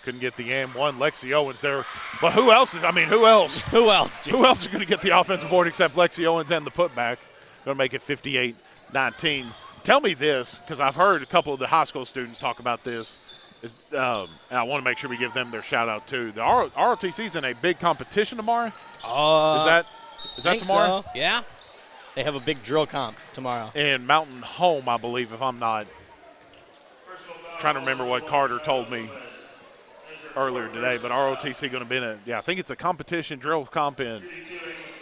Couldn't get the and one. Lexi Owens there. But who else? Who else? Who else is going to get the offensive board except Lexi Owens and the putback? Going to make it 58-19. Tell me this, because I've heard a couple of the high school students talk about this. And I want to make sure we give them their shout out too. The ROTC is in a big competition tomorrow. Is that tomorrow? So. Yeah. They have a big drill comp tomorrow. In Mountain Home, I believe, if I'm not trying to remember what Carter told me earlier today, but ROTC going to be in I think it's a competition drill comp in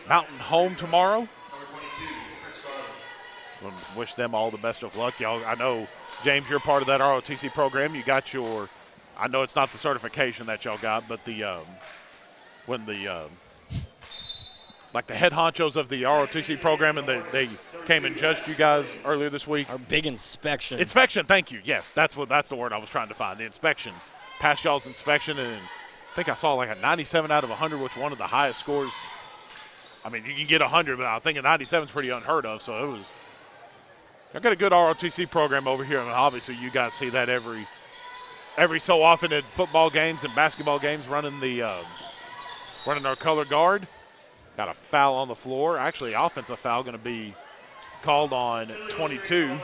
Mountain Home tomorrow. We'll wish them all the best of luck. Y'all, I know, James, you're part of that ROTC program. You got I know it's not the certification that y'all got, but the when the like the head honchos of the ROTC program, and they came and judged you guys earlier this week. Our big inspection. Inspection, thank you. Yes, that's the word I was trying to find. The inspection. Passed y'all's inspection, and I think I saw like a 97 out of 100, which one of the highest scores. I mean, you can get 100, but I think a 97 is pretty unheard of. So it was. I've got a good ROTC program over here, and obviously you guys see that every so often at football games and basketball games, running our color guard. Got a foul on the floor. Actually, offensive foul going to be called on 22.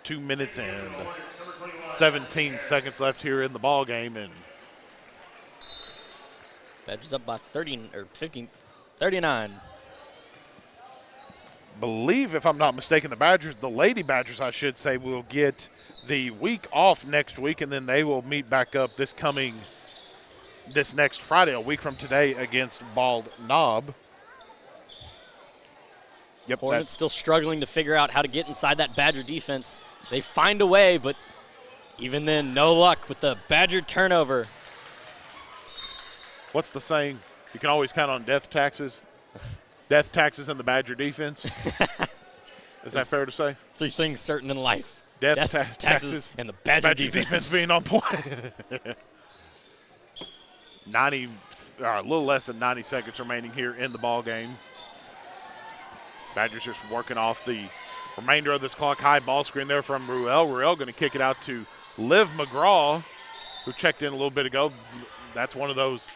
2 minutes and 17 seconds left here in the ball game, and Badgers up by 30 or 15, 39. Believe, if I'm not mistaken, the Lady Badgers, I should say, will get the week off next week, and then they will meet back up this next Friday, a week from today, against Bald Knob. Yep, Hornets still struggling to figure out how to get inside that Badger defense. They find a way, but even then, no luck with the Badger turnover. What's the saying? You can always count on death taxes. Death taxes and the Badger defense. Is that fair to say? 3 things certain in life. Death taxes, and the Badger defense being on point. 90, a little less than 90 seconds remaining here in the ball game. Badgers just working off the remainder of this clock. High ball screen there from Ruel. Ruel going to kick it out to Liv McGraw, who checked in a little bit ago. That's one of those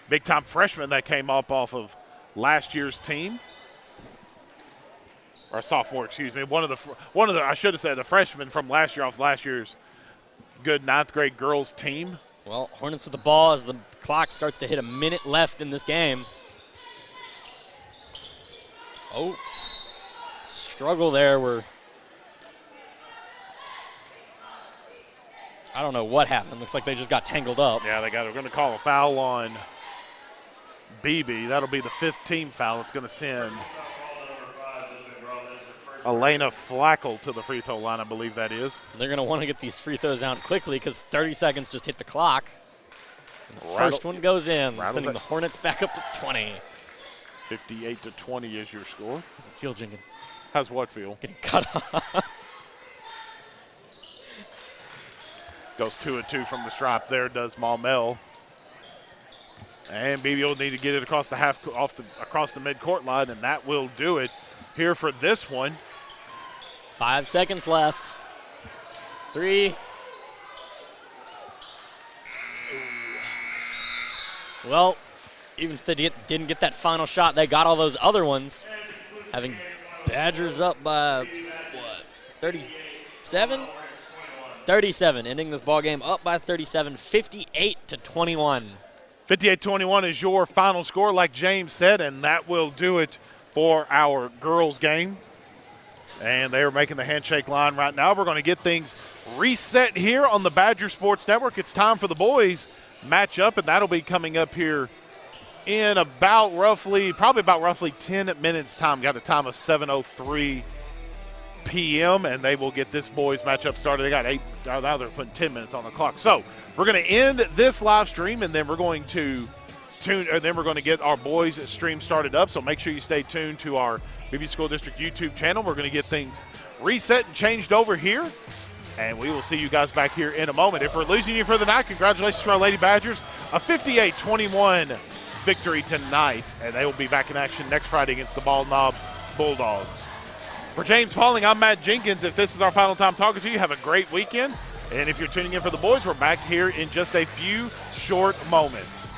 big-time freshmen that came up off of last year's team. Or sophomore, excuse me. One of the I should have said a freshman from last year off last year's good 9th grade girls team. Well, Hornets with the ball as the clock starts to hit a minute left in this game. Oh, struggle there. I don't know what happened. Looks like they just got tangled up. Yeah, they're going to call a foul on BB. That'll be the 5th team foul. It's going to send Elena Flackel to the free throw line, I believe that is. They're going to want to get these free throws out quickly because 30 seconds just hit the clock. And the first one goes in, sending the Hornets back up to 20. 58-20 is your score. How's it feel, Jenkins? How's what feel? Getting cut off. Goes 2 of 2 from the stripe there, does Maumelle. And BB will need to get it across the across the midcourt line, and that will do it here for this one. 5 seconds left. 3. Well, even if they didn't get that final shot, they got all those other ones. Having Badgers up by, what, 37? 37, ending this ball game up by 37, 58-21. 58-21 is your final score, like James said, and that will do it for our girls game. And they are making the handshake line right now. We're going to get things reset here on the Badger Sports Network. It's time for the boys matchup, and that'll be coming up here in probably about roughly 10 minutes time. Got a time of 7:03 p.m., and they will get this boys matchup started. They got 8, now they're putting 10 minutes on the clock. So we're going to end this live stream, and then we're going to get our boys stream started up. So make sure you stay tuned to our BB School District YouTube channel. We're going to get things reset and changed over here, and we will see you guys back here in a moment. If we're losing you for the night, congratulations to our Lady Badgers. A 58-21 victory tonight, and they will be back in action next Friday against the Bald Knob Bulldogs. For James Pauling, I'm Matt Jenkins. If this is our final time talking to you, have a great weekend. And if you're tuning in for the boys, we're back here in just a few short moments.